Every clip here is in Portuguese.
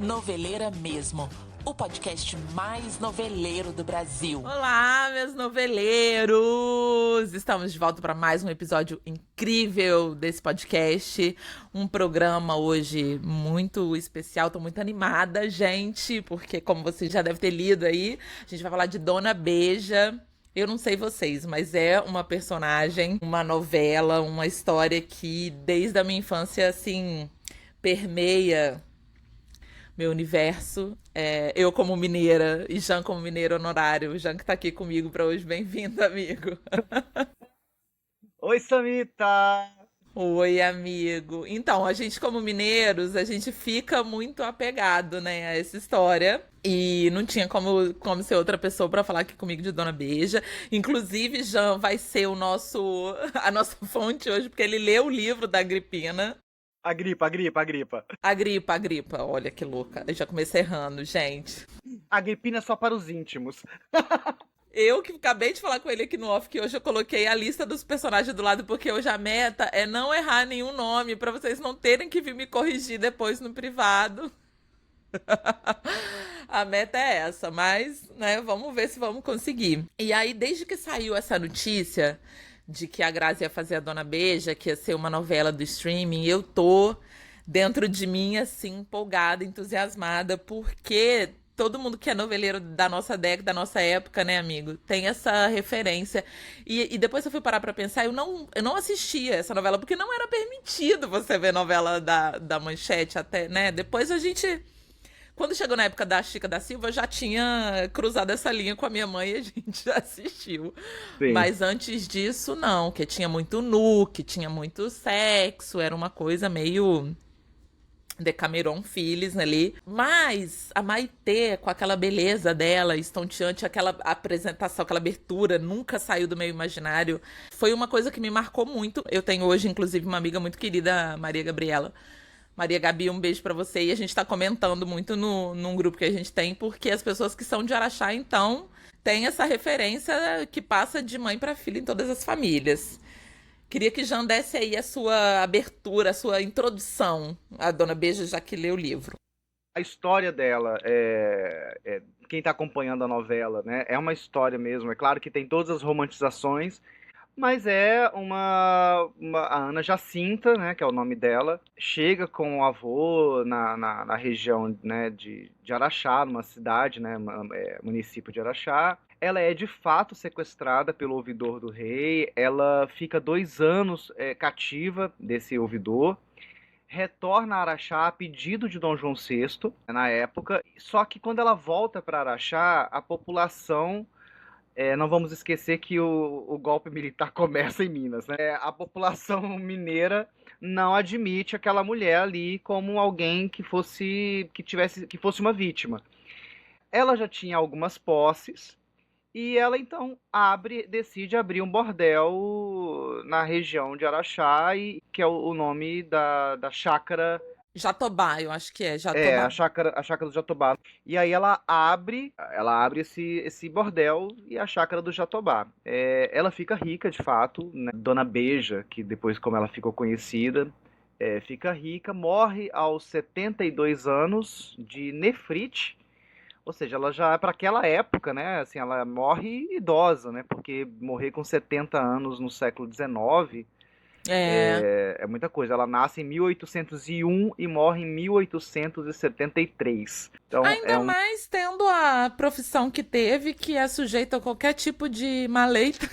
Noveleira Mesmo, o podcast mais noveleiro do Brasil. Olá, meus noveleiros! Estamos de volta para mais um episódio incrível desse podcast. Um programa hoje muito especial. Tô muito animada, gente, porque como você já deve ter lido aí, a gente vai falar de Dona Beija. Eu não sei vocês, mas é uma personagem, uma novela, uma história que desde a minha infância, assim, permeia meu universo. Eu como mineira e Jean como mineiro honorário. O Jean que tá aqui comigo pra hoje. Bem-vindo, amigo. Oi, Samita! Oi, amigo. Então, a gente como mineiros, a gente fica muito apegado, né, a essa história. E não tinha como ser outra pessoa pra falar aqui comigo de Dona Beija. Inclusive, Jean vai ser a nossa fonte hoje, porque ele leu o livro da Agripina. A gripa. Agripa. Olha que louca. Eu já comecei errando, gente. A gripina é só para os íntimos. Eu que acabei de falar com ele aqui no off, que hoje eu coloquei a lista dos personagens do lado, porque hoje a meta é não errar nenhum nome, pra vocês não terem que vir me corrigir depois no privado. A meta é essa, mas, né, vamos ver se vamos conseguir. E aí, desde que saiu essa notícia de que a Grazi ia fazer a Dona Beija, que ia ser uma novela do streaming, eu tô dentro de mim, assim, empolgada, entusiasmada, porque todo mundo que é noveleiro da nossa década, da nossa época, né, amigo, tem essa referência. E depois eu fui parar pra pensar, eu não assistia essa novela, porque não era permitido você ver novela da Manchete até, né? Depois a gente... Quando chegou na época da Chica da Silva, eu já tinha cruzado essa linha com a minha mãe e a gente já assistiu. Sim. Mas antes disso, não, que tinha muito nu, que tinha muito sexo, era uma coisa meio Decameron Phillies ali. Mas a Maitê, com aquela beleza dela, estonteante, aquela apresentação, aquela abertura, nunca saiu do meu imaginário. Foi uma coisa que me marcou muito. Eu tenho hoje, inclusive, uma amiga muito querida, Maria Gabriela. Maria Gabi, um beijo pra você. E a gente tá comentando muito num grupo que a gente tem, porque as pessoas que são de Araxá, então, têm essa referência que passa de mãe pra filha em todas as famílias. Queria que Jean desse aí a sua abertura, a sua introdução à Dona Beija, já que leu o livro. A história dela, quem tá acompanhando a novela, né, é uma história mesmo. É claro que tem todas as romantizações, mas é a Ana Jacinta, né, que é o nome dela, chega com o avô na região, né, de Araxá, numa cidade, né, município de Araxá. Ela é de fato sequestrada pelo ouvidor do rei, ela fica 2 anos cativa desse ouvidor, retorna a Araxá a pedido de Dom João VI, na época, só que quando ela volta para Araxá, a população... não vamos esquecer que o golpe militar começa em Minas, né? A população mineira não admite aquela mulher ali como alguém que fosse uma vítima. Ela já tinha algumas posses e ela então decide abrir um bordel na região de Araxá, que é o nome da chácara. Jatobá, eu acho que é, A Jatobá. chácara do Jatobá. E aí ela abre esse bordel e a chácara do Jatobá. Ela fica rica, de fato, né? Dona Beija, que depois, como ela ficou conhecida, fica rica, morre aos 72 anos de nefrite. Ou seja, ela já, para aquela época, né, assim, ela morre idosa, né? Porque morrer com 70 anos no século XIX... É muita coisa. Ela nasce em 1801 e morre em 1873. Então, Ainda mais tendo a profissão que teve, que é sujeita a qualquer tipo de maleita.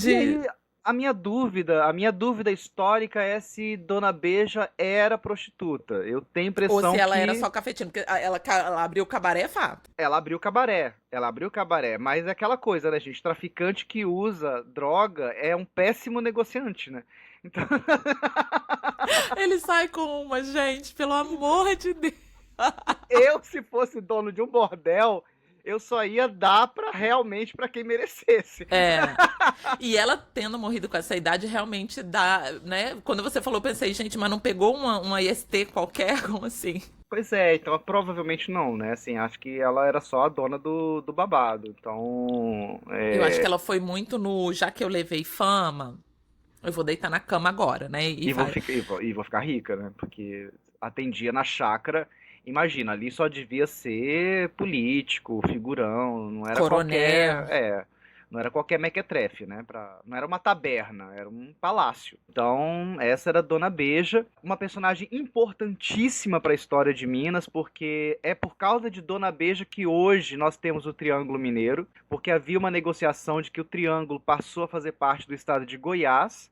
E aí, a minha dúvida histórica é se Dona Beija era prostituta. Eu tenho a impressão Ou se ela que era só cafetina, porque ela abriu o cabaré, é fato. ela abriu cabaré. Mas é aquela coisa, né, gente? Traficante que usa droga é um péssimo negociante, né? Então... Ele sai com uma, gente, pelo amor de Deus. se fosse dono de um bordel, eu só ia dar realmente pra quem merecesse. E ela tendo morrido com essa idade realmente dá, né? Quando você falou, eu pensei, gente, mas não pegou uma IST qualquer? Como assim? Pois é, então provavelmente não, né? Assim, acho que ela era só a dona do babado. Então. Eu acho que ela foi muito já que eu levei fama, eu vou deitar na cama agora, né? E vou ficar rica, né? Porque atendia na chácara imagina, ali só devia ser político, figurão, não era Coronel. não era qualquer mequetrefe, né? Não era uma taberna, era um palácio. Então, essa era Dona Beija, uma personagem importantíssima para a história de Minas, porque é por causa de Dona Beija que hoje nós temos o Triângulo Mineiro, porque havia uma negociação de que o Triângulo passou a fazer parte do estado de Goiás,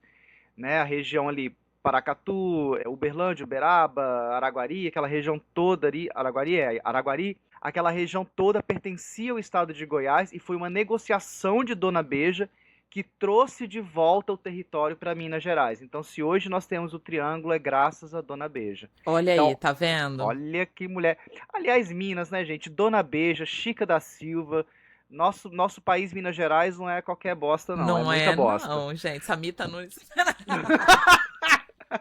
né? A região ali Paracatu, Uberlândia, Uberaba, Araguari, aquela região toda ali, Araguari, aquela região toda pertencia ao estado de Goiás e foi uma negociação de Dona Beija que trouxe de volta o território para Minas Gerais. Então, se hoje nós temos o Triângulo, é graças a Dona Beija. Olha Então, aí, tá vendo? olha que mulher. Aliás, Minas, né, gente? Dona Beija, Chica da Silva. Nosso país, Minas Gerais, não é qualquer bosta, não. É Não muita é, bosta. não, gente. Samita Nunes.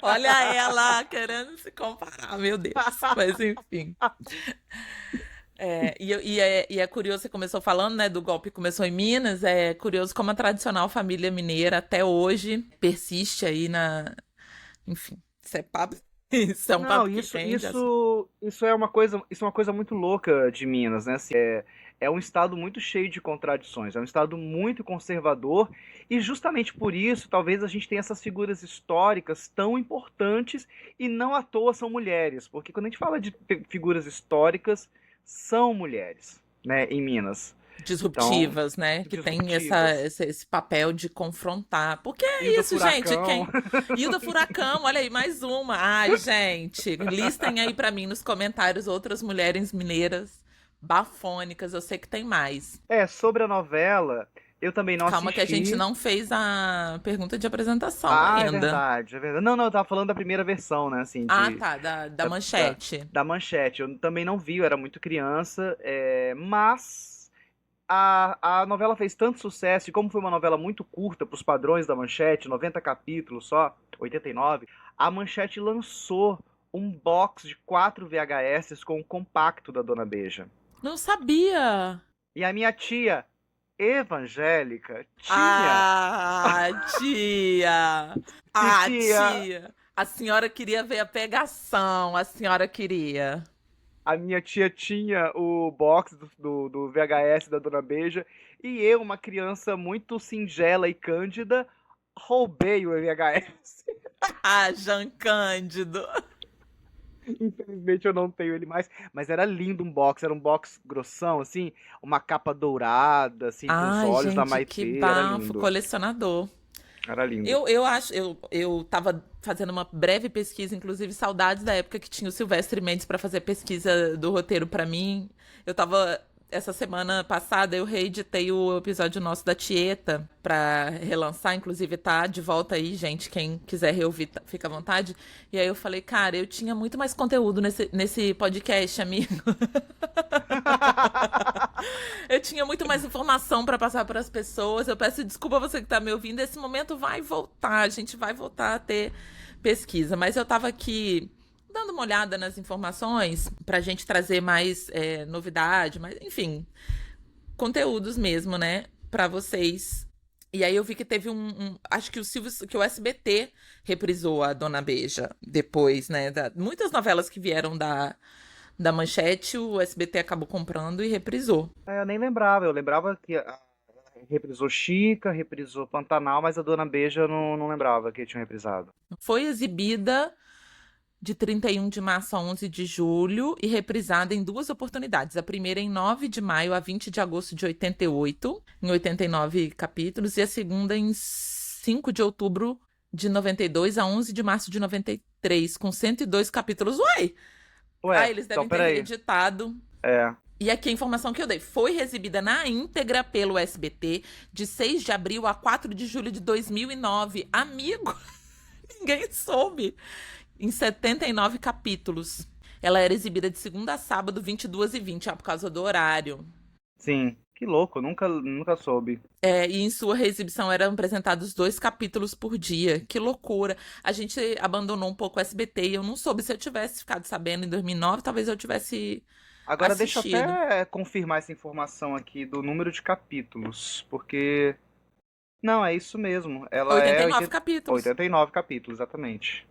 Olha ela querendo se comparar, meu Deus. Mas enfim. E é curioso, você começou falando, né, do golpe que começou em Minas, é curioso como a tradicional família mineira até hoje persiste aí enfim, isso é um Não, papo que rende. isso é uma coisa muito louca de Minas, né? Assim, é um estado muito cheio de contradições, é um estado muito conservador e justamente por isso talvez a gente tenha essas figuras históricas tão importantes e não à toa são mulheres, porque quando a gente fala de figuras históricas, são mulheres, né, em Minas. Então, Disruptivas, né? Que tem disruptivas. esse papel de confrontar. Porque é Hilda isso, gente. Furacão. Hilda Furacão, olha aí, mais uma. Ai, gente, listem aí pra mim nos comentários outras mulheres mineiras bafônicas. Eu sei que tem mais. Sobre a novela, eu também não Calma que a gente assisti. não fez a pergunta de apresentação Ah, é ainda. verdade, é verdade. Não, não, eu tava falando da primeira versão, né, assim, Ah, tá, da da, da, manchete. da Manchete. Eu também não vi, eu era muito criança, mas a novela fez tanto sucesso, e como foi uma novela muito curta para os padrões da Manchete, 90 capítulos só, 89, a Manchete lançou um box de 4 VHS com o compacto da Dona Beija. Não sabia. E a minha tia, evangélica, Ah, tia! Ah, tinha tia! A senhora queria ver a pegação, a senhora queria. a minha tia tinha o box do VHS da Dona Beija e eu, uma criança muito singela e cândida, roubei o VHS. Ah, Jean Cândido. Infelizmente eu não tenho ele mais, mas era lindo um box, era um box grossão, assim, uma capa dourada, assim, com os Ai, olhos da gente, que Maitê, era bafo, lindo, colecionador. era lindo. Eu acho, eu tava fazendo uma breve pesquisa, inclusive saudades da época que tinha o Silvestre Mendes pra fazer pesquisa do roteiro pra mim. Essa semana passada, eu reeditei o episódio nosso da Tieta pra relançar, inclusive tá de volta aí, gente, quem quiser reouvir, fica à vontade. E aí eu falei, cara, eu tinha muito mais conteúdo nesse podcast, amigo. Eu tinha muito mais informação pra passar para as pessoas. Eu peço desculpa a você que tá me ouvindo. Esse momento vai voltar, a gente vai voltar a ter pesquisa. Mas eu tava aqui dando uma olhada nas informações pra gente trazer mais novidade, mas enfim, conteúdos mesmo, né, pra vocês. E aí eu vi que teve acho que que o SBT reprisou a Dona Beija depois, né, muitas novelas que vieram da Manchete, o SBT acabou comprando e reprisou. Eu nem lembrava, eu lembrava que reprisou Chica, reprisou Pantanal, mas a Dona Beija eu não lembrava que tinha reprisado. Foi exibida de 31 de março a 11 de julho e reprisada em duas oportunidades. A primeira em 9 de maio a 20 de agosto de 88, em 89 capítulos, e a segunda em 5 de outubro de 92 a 11 de março de 93, com 102 capítulos. Uai! Ué, Eles então devem ter peraí. reeditado. É. E aqui a informação que eu dei. Foi exibida na íntegra pelo SBT de 6 de abril a 4 de julho de 2009. Amigo, ninguém soube. Em 79 capítulos. Ela era exibida de segunda a sábado, 22h20, por causa do horário. Sim, que louco, nunca soube. E em sua reexibição eram apresentados 2 capítulos por dia. Que loucura. A gente abandonou um pouco o SBT e eu não soube. Se eu tivesse ficado sabendo em 2009, talvez eu tivesse Agora deixa eu assistido. até confirmar essa informação aqui do número de capítulos, porque... Não, é isso mesmo. Ela 89 é capítulos. 89 capítulos, exatamente.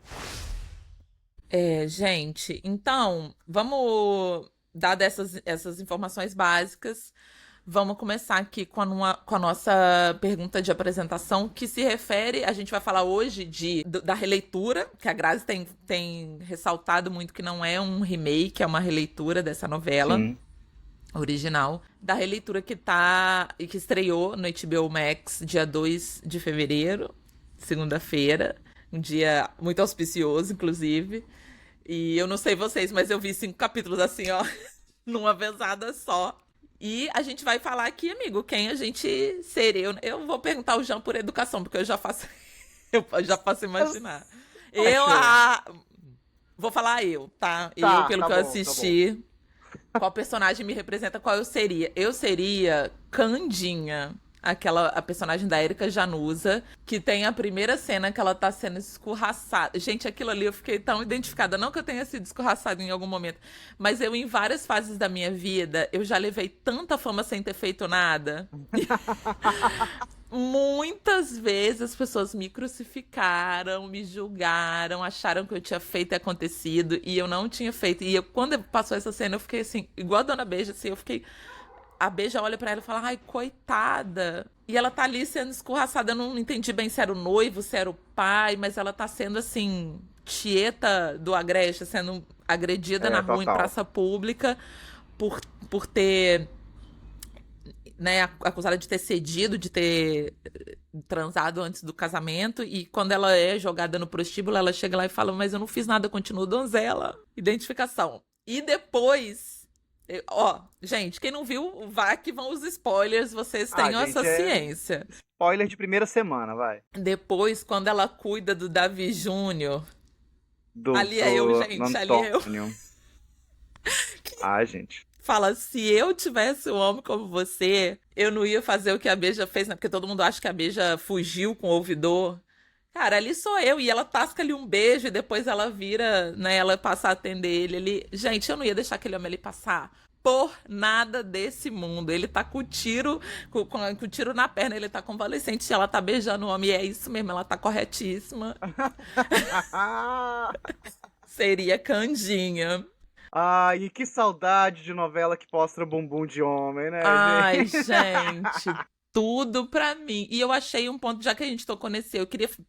Gente, então, vamos dar essas informações básicas. Vamos começar aqui com a nossa pergunta de apresentação, que se refere, a gente vai falar hoje da releitura, que a Grazi tem ressaltado muito que não é um remake, é uma releitura dessa novela Sim. original, da releitura que estreou no HBO Max dia 2 de fevereiro, segunda-feira, um dia muito auspicioso, inclusive. E eu não sei vocês, mas eu vi 5 capítulos assim, ó, numa vezada só. E a gente vai falar aqui, amigo, quem a gente seria. Eu vou perguntar o Jean por educação, porque eu já faço, eu já posso imaginar. Eu, Achou. a, Vou falar eu, tá? Eu, Tá, pelo tá que eu bom, tá bom. assisti, qual personagem me representa, qual eu seria? Eu seria Candinha, a personagem da Erika Januza, que tem a primeira cena que ela tá sendo escorraçada. Gente, aquilo ali eu fiquei tão identificada. Não que eu tenha sido escorraçada em algum momento, mas eu, em várias fases da minha vida, eu já levei tanta fama sem ter feito nada. Muitas vezes as pessoas me crucificaram, me julgaram, acharam que eu tinha feito e acontecido e eu não tinha feito. E quando passou essa cena, eu fiquei assim, igual a Dona Beija, assim, eu fiquei. A Beija olha pra ela e fala, ai, coitada. E ela tá ali sendo escorraçada. Eu não entendi bem se era o noivo, se era o pai, mas ela tá sendo, assim, tieta do Agreste, sendo agredida na É, rua, em total. praça pública, por ter, né, acusada de ter cedido, de ter transado antes do casamento, e quando ela é jogada no prostíbulo, ela chega lá e fala, mas eu não fiz nada, eu continuo donzela. Identificação. E depois, ó, gente, quem não viu, vá que vão os spoilers, vocês Ah, tenham essa gente, é ciência. spoiler de primeira semana, vai. Depois, quando ela cuida do Davi Júnior, ali é eu, Do gente, ali é eu. Antônio. Ai, gente. Fala, se eu tivesse um homem como você, eu não ia fazer o que a Beija fez, né? Porque todo mundo acha que a Beija fugiu com o ouvidor. Cara, ali sou eu, e ela tasca ali um beijo, e depois ela vira, né? Ela passa a atender ele ali. Gente, eu não ia deixar aquele homem ali passar por nada desse mundo. Ele tá com o tiro, com o tiro na perna, ele tá convalescente, ela tá beijando o homem, e é isso mesmo, ela tá corretíssima. Seria Candinha. Ai, que saudade de novela que mostra bumbum de homem, né, Ai, gente? gente, tudo pra mim. E eu achei um ponto, já que a gente tocou nesse,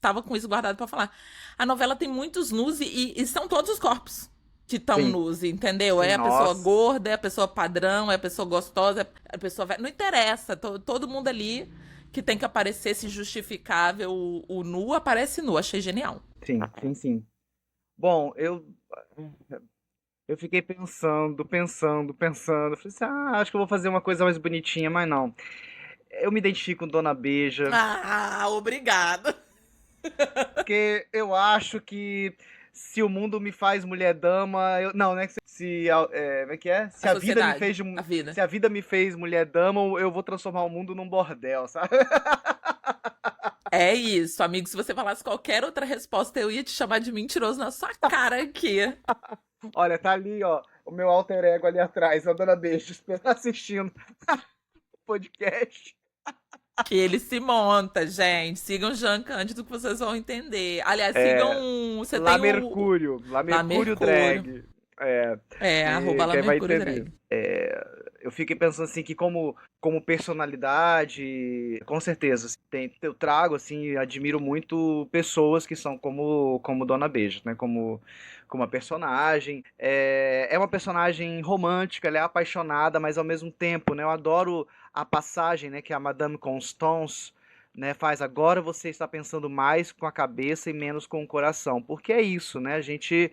tava com isso guardado pra falar. A novela tem muitos nus e são todos os corpos que estão Sim, nus, entendeu? É sim, a pessoa nossa. gorda, é a pessoa padrão, é a pessoa gostosa, é a pessoa velha. Não interessa, todo mundo ali que tem que aparecer, se justificável, o nu aparece nu. Achei genial. Sim, sim, sim. Bom, eu fiquei pensando. Falei assim, acho que eu vou fazer uma coisa mais bonitinha, mas não. Eu me identifico com Dona Beija, Ah, obrigada. porque eu acho que se o mundo me faz mulher dama, não, né? Como é que é? A sociedade, a Se vida. a vida me fez mulher dama, eu vou transformar o mundo num bordel, sabe? É isso, amigo. Se você falasse qualquer outra resposta, eu ia te chamar de mentiroso na sua cara aqui. Olha, tá ali, ó, o meu alter ego ali atrás, a Dona Beija, assistindo o podcast. Que ele se monta, gente. Sigam Jean Cândido que vocês vão entender. Aliás, É, sigam. Você Lá tem o. Mercúrio, Lá Lá Mercúrio Mercúrio. Drag. É, Arroba Lá quem vai Mercúrio entender. Drag. Eu fiquei pensando assim que como personalidade, com certeza, assim, eu trago assim, admiro muito pessoas que são como Dona Beija, né? Como a personagem. É uma personagem romântica, ela é apaixonada, mas ao mesmo tempo, né? Eu adoro a passagem, né? Que a Madame Constance, né, faz agora você está pensando mais com a cabeça e menos com o coração. Porque é isso, né? A gente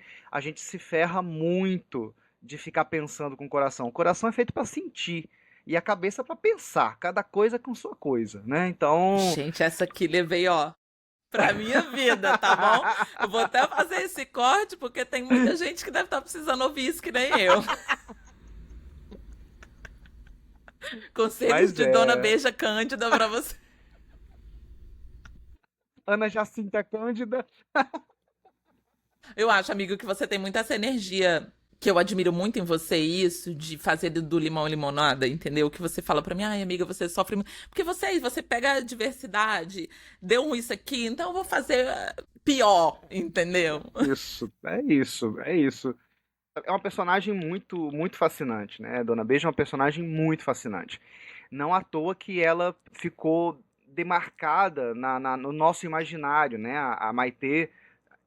se ferra muito de ficar pensando com o coração. O coração é feito para sentir e a cabeça para pensar, cada coisa com sua coisa, né? Então, Gente, essa aqui levei, ó, pra minha vida, tá bom? Eu vou até fazer esse corte, porque tem muita gente que deve estar precisando ouvir isso que nem eu. Conselhos mas de Dona Beija Cândida pra você. Ana Jacinta Cândida. Eu acho, amigo, que você tem muita essa energia que eu admiro muito em você, isso, de fazer do limão limonada, entendeu? Que você fala pra mim, ai, amiga, você sofre muito. Porque você pega a diversidade, deu um isso aqui, então eu vou fazer. pior, entendeu? Isso, é isso, é isso. É uma personagem muito, muito fascinante, né? Dona Beija é uma personagem muito fascinante. Não à toa que ela ficou demarcada no nosso imaginário, né? A Maitê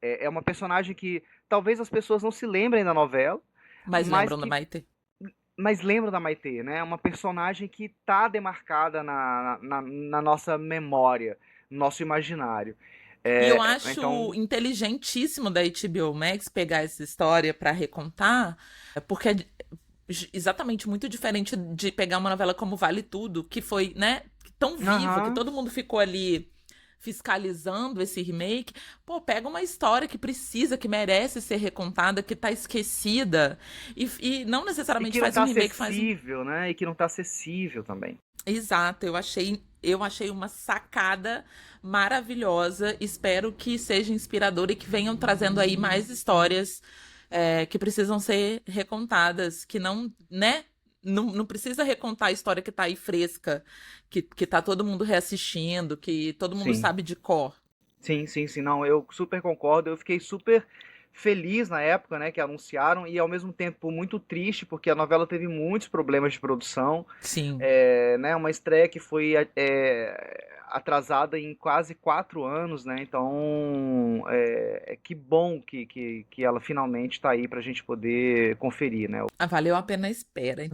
é uma personagem que talvez as pessoas não se lembrem da novela, Mas mas lembram da que Maite? mas lembram da Maitê, né? É uma personagem que está demarcada na nossa memória, no nosso imaginário. E eu Então, acho inteligentíssimo da HBO Max pegar essa história pra recontar, porque é exatamente muito diferente de pegar uma novela como Vale Tudo, que foi, né, tão viva, que aham. todo mundo ficou ali fiscalizando esse remake. Pô, pega uma história que precisa, que merece ser recontada, que tá esquecida, e não E necessariamente que não faz está um remake, faz um. acessível, né? E que não está acessível também. Exato, eu achei uma sacada maravilhosa. Espero que seja inspiradora e que venham trazendo aí mais histórias que precisam ser recontadas, que não, né? Não precisa recontar a história que tá aí fresca, que tá todo mundo reassistindo, que todo mundo Sim. sabe de cor. Sim, sim, sim. Não, eu super concordo. Eu fiquei super feliz na época, né, que anunciaram e ao mesmo tempo muito triste porque a novela teve muitos problemas de produção, Sim. né, uma estreia que foi atrasada em quase 4 anos, né? Então, que bom que ela finalmente está aí para a gente poder conferir, né? Ah, valeu a pena a espera.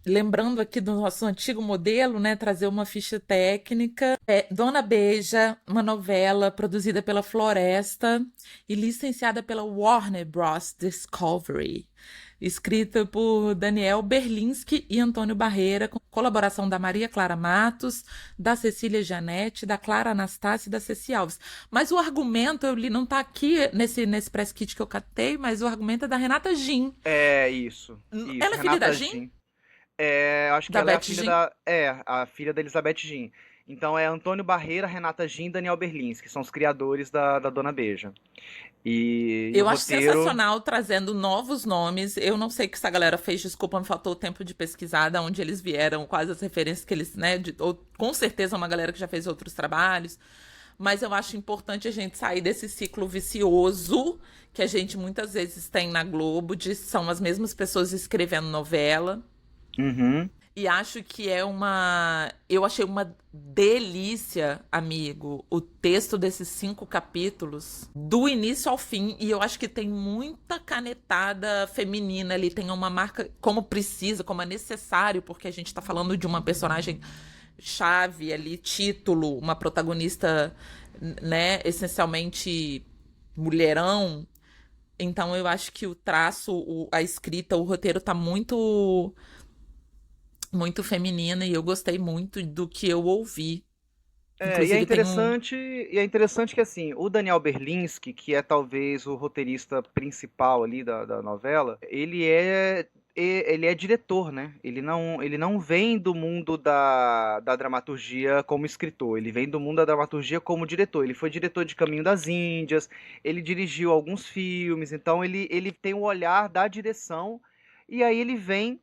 Lembrando aqui do nosso antigo modelo, né, trazer uma ficha técnica. Dona Beija, uma novela produzida pela Floresta e licenciada pela Warner Bros. Discovery. Escrita por Daniel Berlinski e Antônio Barreira, com colaboração da Maria Clara Matos, da Cecília Janete, da Clara Anastácia e da Ceci Alves. Mas o argumento, eu li, não está aqui nesse press kit que eu catei, mas o argumento é da Renata Gin. É isso, isso. Ela é filha da Renata Gin? Gin. Eu acho que Da ela é a Beth filha Gin? a filha da Elizabeth Gin. Então é Antônio Barreira, Renata Gin e Daniel Berlins, que são os criadores da Dona Beija. E o Eu acho roteiro. sensacional trazendo novos nomes. Eu não sei o que essa galera fez, desculpa, me faltou o tempo de pesquisar de onde eles vieram, quais as referências que eles, né? Com certeza é uma galera que já fez outros trabalhos. Mas eu acho importante a gente sair desse ciclo vicioso que a gente muitas vezes tem na Globo, de são as mesmas pessoas escrevendo novela. Uhum. E acho que é uma. Eu achei uma delícia, amigo, o texto desses 5 capítulos, do início ao fim. E eu acho que tem muita canetada feminina ali. Tem uma marca como precisa, como é necessário, porque a gente tá falando de uma personagem chave ali, título, uma protagonista, né, essencialmente mulherão. Então eu acho que o traço, a escrita, o roteiro tá muito feminina e eu gostei muito do que eu ouvi. E é Inclusive tem um. interessante, que assim, o Daniel Berlinski, que é talvez o roteirista principal ali da novela, ele é diretor, né? Ele não vem do mundo da dramaturgia como escritor, ele vem do mundo da dramaturgia como diretor. Ele foi diretor de Caminho das Índias, ele dirigiu alguns filmes, então ele tem o olhar da direção e aí ele vem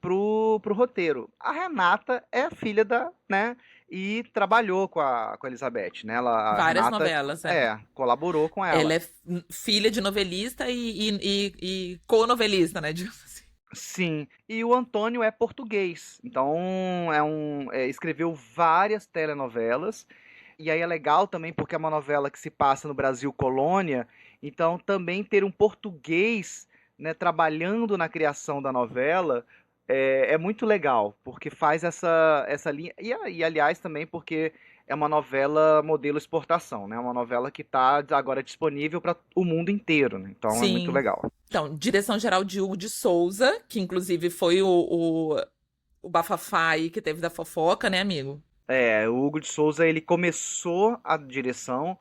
pro roteiro. A Renata é filha né, e trabalhou com a Elizabeth, né? A Várias Renata novelas, colaborou com ela ela. é filha de novelista e co-novelista, né? Digamos assim. Sim, e o Antônio é português, então escreveu várias telenovelas, e aí é legal também porque é uma novela que se passa no Brasil colônia, então também ter um português, né, trabalhando na criação da novela é muito legal, porque faz essa linha, e aliás também porque é uma novela modelo exportação, né, uma novela que está agora disponível para o mundo inteiro, né, então é muito Sim. legal. Então, direção geral de Hugo de Souza, que inclusive foi o bafafá aí que teve da fofoca, né, amigo? O Hugo de Souza, ele começou a direção,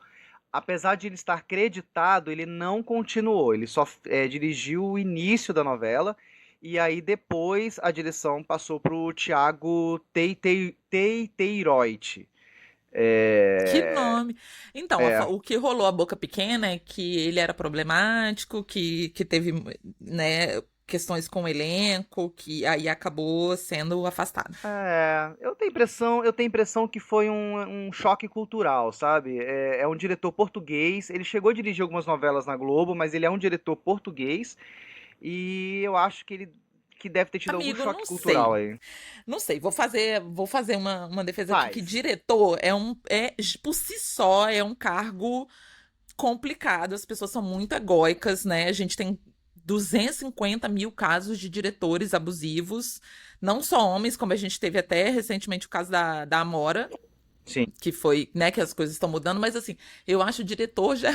apesar de ele estar creditado, ele não continuou, ele só dirigiu o início da novela, e aí depois a direção passou para o Thiago Teiteroit. Que É, nome. Então, é, o que rolou a boca pequena é que ele era problemático, que teve, né, questões com o elenco, que aí acabou sendo afastado. Eu tenho impressão que foi um choque cultural, sabe? É um diretor português, ele chegou a dirigir algumas novelas na Globo, mas ele é um diretor português, e eu acho que deve ter tido algum Amigo, choque não cultural sei. aí. Não sei, vou fazer uma defesa aqui, que Faz. diretor por si só, é um cargo complicado, as pessoas são muito egóicas, né? A gente tem 250 mil casos de diretores abusivos, não só homens, como a gente teve até recentemente o caso da Amora, Sim. que foi, né, que as coisas estão mudando, mas assim, eu acho o diretor já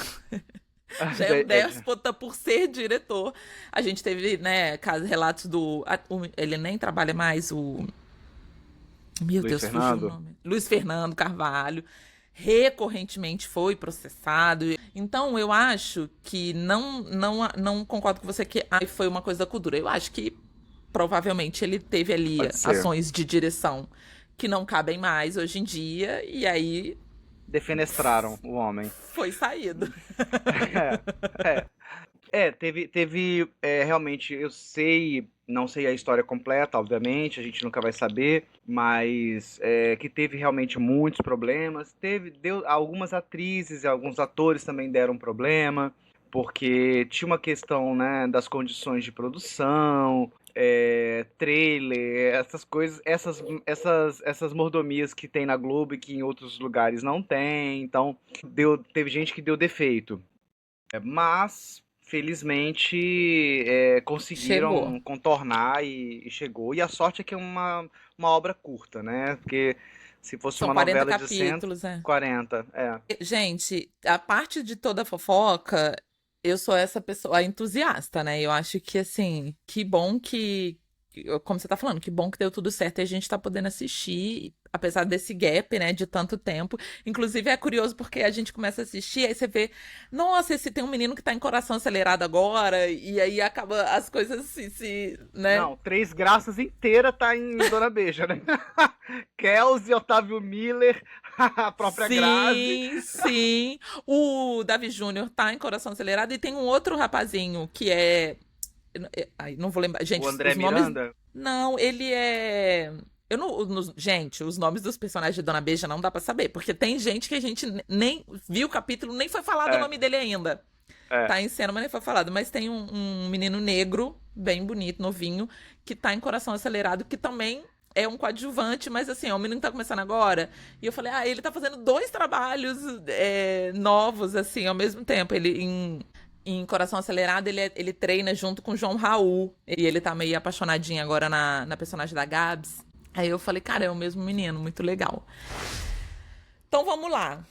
já é um É, déspota por ser diretor. A gente teve, né, relatos ele nem trabalha mais, meu Luiz Deus, fugiu o Fernando? nome. Luiz Fernando Carvalho recorrentemente foi processado. Então, eu acho que não concordo com você que foi uma coisa da cultura. Eu acho que provavelmente ele teve ali Pode ser. ações de direção que não cabem mais hoje em dia, e aí Defenestraram o homem. foi saído. É, é. Realmente, não sei a história completa, obviamente, a gente nunca vai saber, mas que teve realmente muitos problemas. Algumas atrizes e alguns atores também deram problema, porque tinha uma questão, né, das condições de produção, trailer, essas coisas, essas mordomias que tem na Globo e que em outros lugares não tem. Então, teve gente que deu defeito. Mas, felizmente, Chegou. conseguiram contornar e chegou. E a sorte é que é uma obra curta, né? Porque se fosse São uma 40 novela de cento capítulos, é. e quarenta Gente, a parte de toda a fofoca, eu sou essa pessoa entusiasta, né? Eu acho que, assim, que bom como você tá falando, que bom que deu tudo certo e a gente tá podendo assistir, apesar desse gap, né, de tanto tempo. Inclusive, é curioso porque a gente começa a assistir, aí você vê, nossa, esse tem um menino que tá em coração acelerado agora, e aí acaba as coisas né? Não, Três Graças inteira tá em Dona Beija, né? Kelsey, Otávio Miller, a própria Grazi. Sim, sim. O Davi Júnior tá em Coração Acelerado e tem um outro rapazinho que é. Ai, não vou lembrar. O Gente, André os nomes. Miranda. Não, ele é. Eu não. Gente, os nomes dos personagens de Dona Beija não dá pra saber, porque tem gente que a gente nem viu o capítulo, nem foi falado o É, nome dele ainda. é. Tá em cena, mas nem foi falado. Mas tem um menino negro, bem bonito, novinho, que tá em Coração Acelerado, que também é um coadjuvante, mas assim, é um menino que tá começando agora. E eu falei, ele tá fazendo dois trabalhos novos, assim, ao mesmo tempo. Ele, em Coração Acelerado, ele treina junto com o João Raul. E ele tá meio apaixonadinho agora na personagem da Gabs. Aí eu falei, cara, é o mesmo menino, muito legal. Então vamos lá.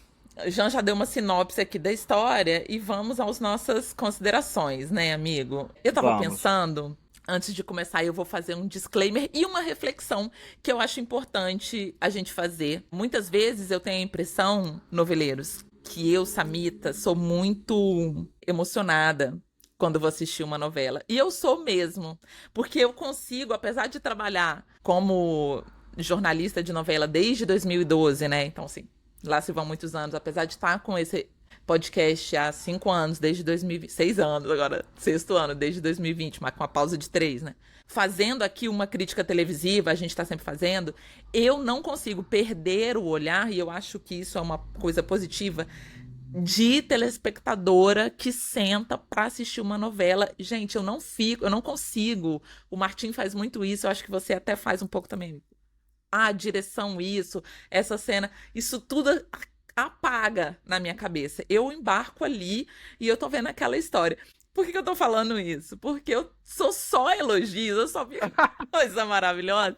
Jean já deu uma sinopse aqui da história e vamos às nossas considerações, né, amigo? Eu tava Vamos. pensando, antes de começar, eu vou fazer um disclaimer e uma reflexão que eu acho importante a gente fazer. Muitas vezes eu tenho a impressão, noveleiros, que eu, Samita, sou muito emocionada quando vou assistir uma novela. E eu sou mesmo, porque eu consigo, apesar de trabalhar como jornalista de novela desde 2012, né? Então, assim, lá se vão muitos anos, apesar de estar com esse podcast há 5 anos, desde 2020, 6 anos agora, 6º ano, desde 2020, mas com uma pausa de 3, né? Fazendo aqui uma crítica televisiva, a gente está sempre fazendo, eu não consigo perder o olhar, e eu acho que isso é uma coisa positiva, de telespectadora que senta pra assistir uma novela. Gente, eu não consigo. O Martim faz muito isso, eu acho que você até faz um pouco também. A direção, essa cena, isso tudo apaga na minha cabeça. Eu embarco ali e eu tô vendo aquela história. Por que eu tô falando isso? Porque eu sou só elogios, eu só vi coisa maravilhosa.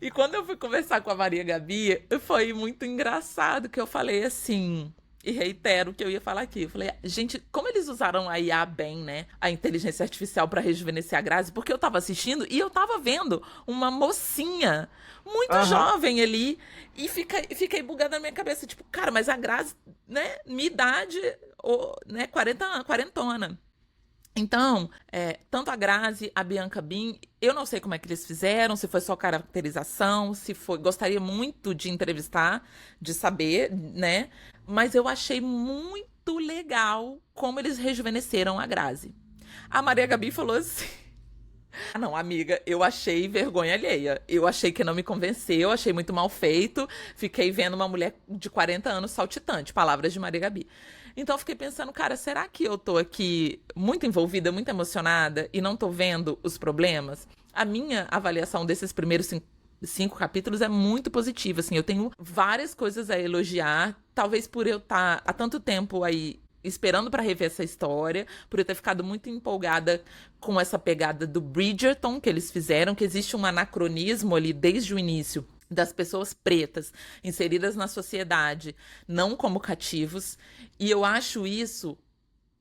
E quando eu fui conversar com a Maria Gabi, foi muito engraçado que eu falei assim, e reitero o que eu ia falar aqui. Eu falei, gente, como eles usaram a IA bem, né? A inteligência artificial pra rejuvenescer a Grazi, porque eu tava assistindo e eu tava vendo uma mocinha muito jovem ali e fiquei bugada na minha cabeça, tipo, cara, mas a Grazi, né, minha idade, né, quarentona. Então, tanto a Grazi, a Bianca Bin, eu não sei como é que eles fizeram, se foi só caracterização, se foi. Gostaria muito de entrevistar, de saber, né? Mas eu achei muito legal como eles rejuvenesceram a Grazi. A Maria Gabi falou assim. Ah, não, amiga, eu achei vergonha alheia. Eu achei que não me convenceu, achei muito mal feito. Fiquei vendo uma mulher de 40 anos saltitante, palavras de Maria Gabi. Então eu fiquei pensando, cara, será que eu tô aqui muito envolvida, muito emocionada e não tô vendo os problemas? A minha avaliação desses primeiros cinco capítulos é muito positiva, assim. Eu tenho várias coisas a elogiar, talvez por eu estar há tanto tempo aí esperando pra rever essa história, por eu ter ficado muito empolgada com essa pegada do Bridgerton que eles fizeram, que existe um anacronismo ali desde o início das pessoas pretas inseridas na sociedade, não como cativos, e eu acho isso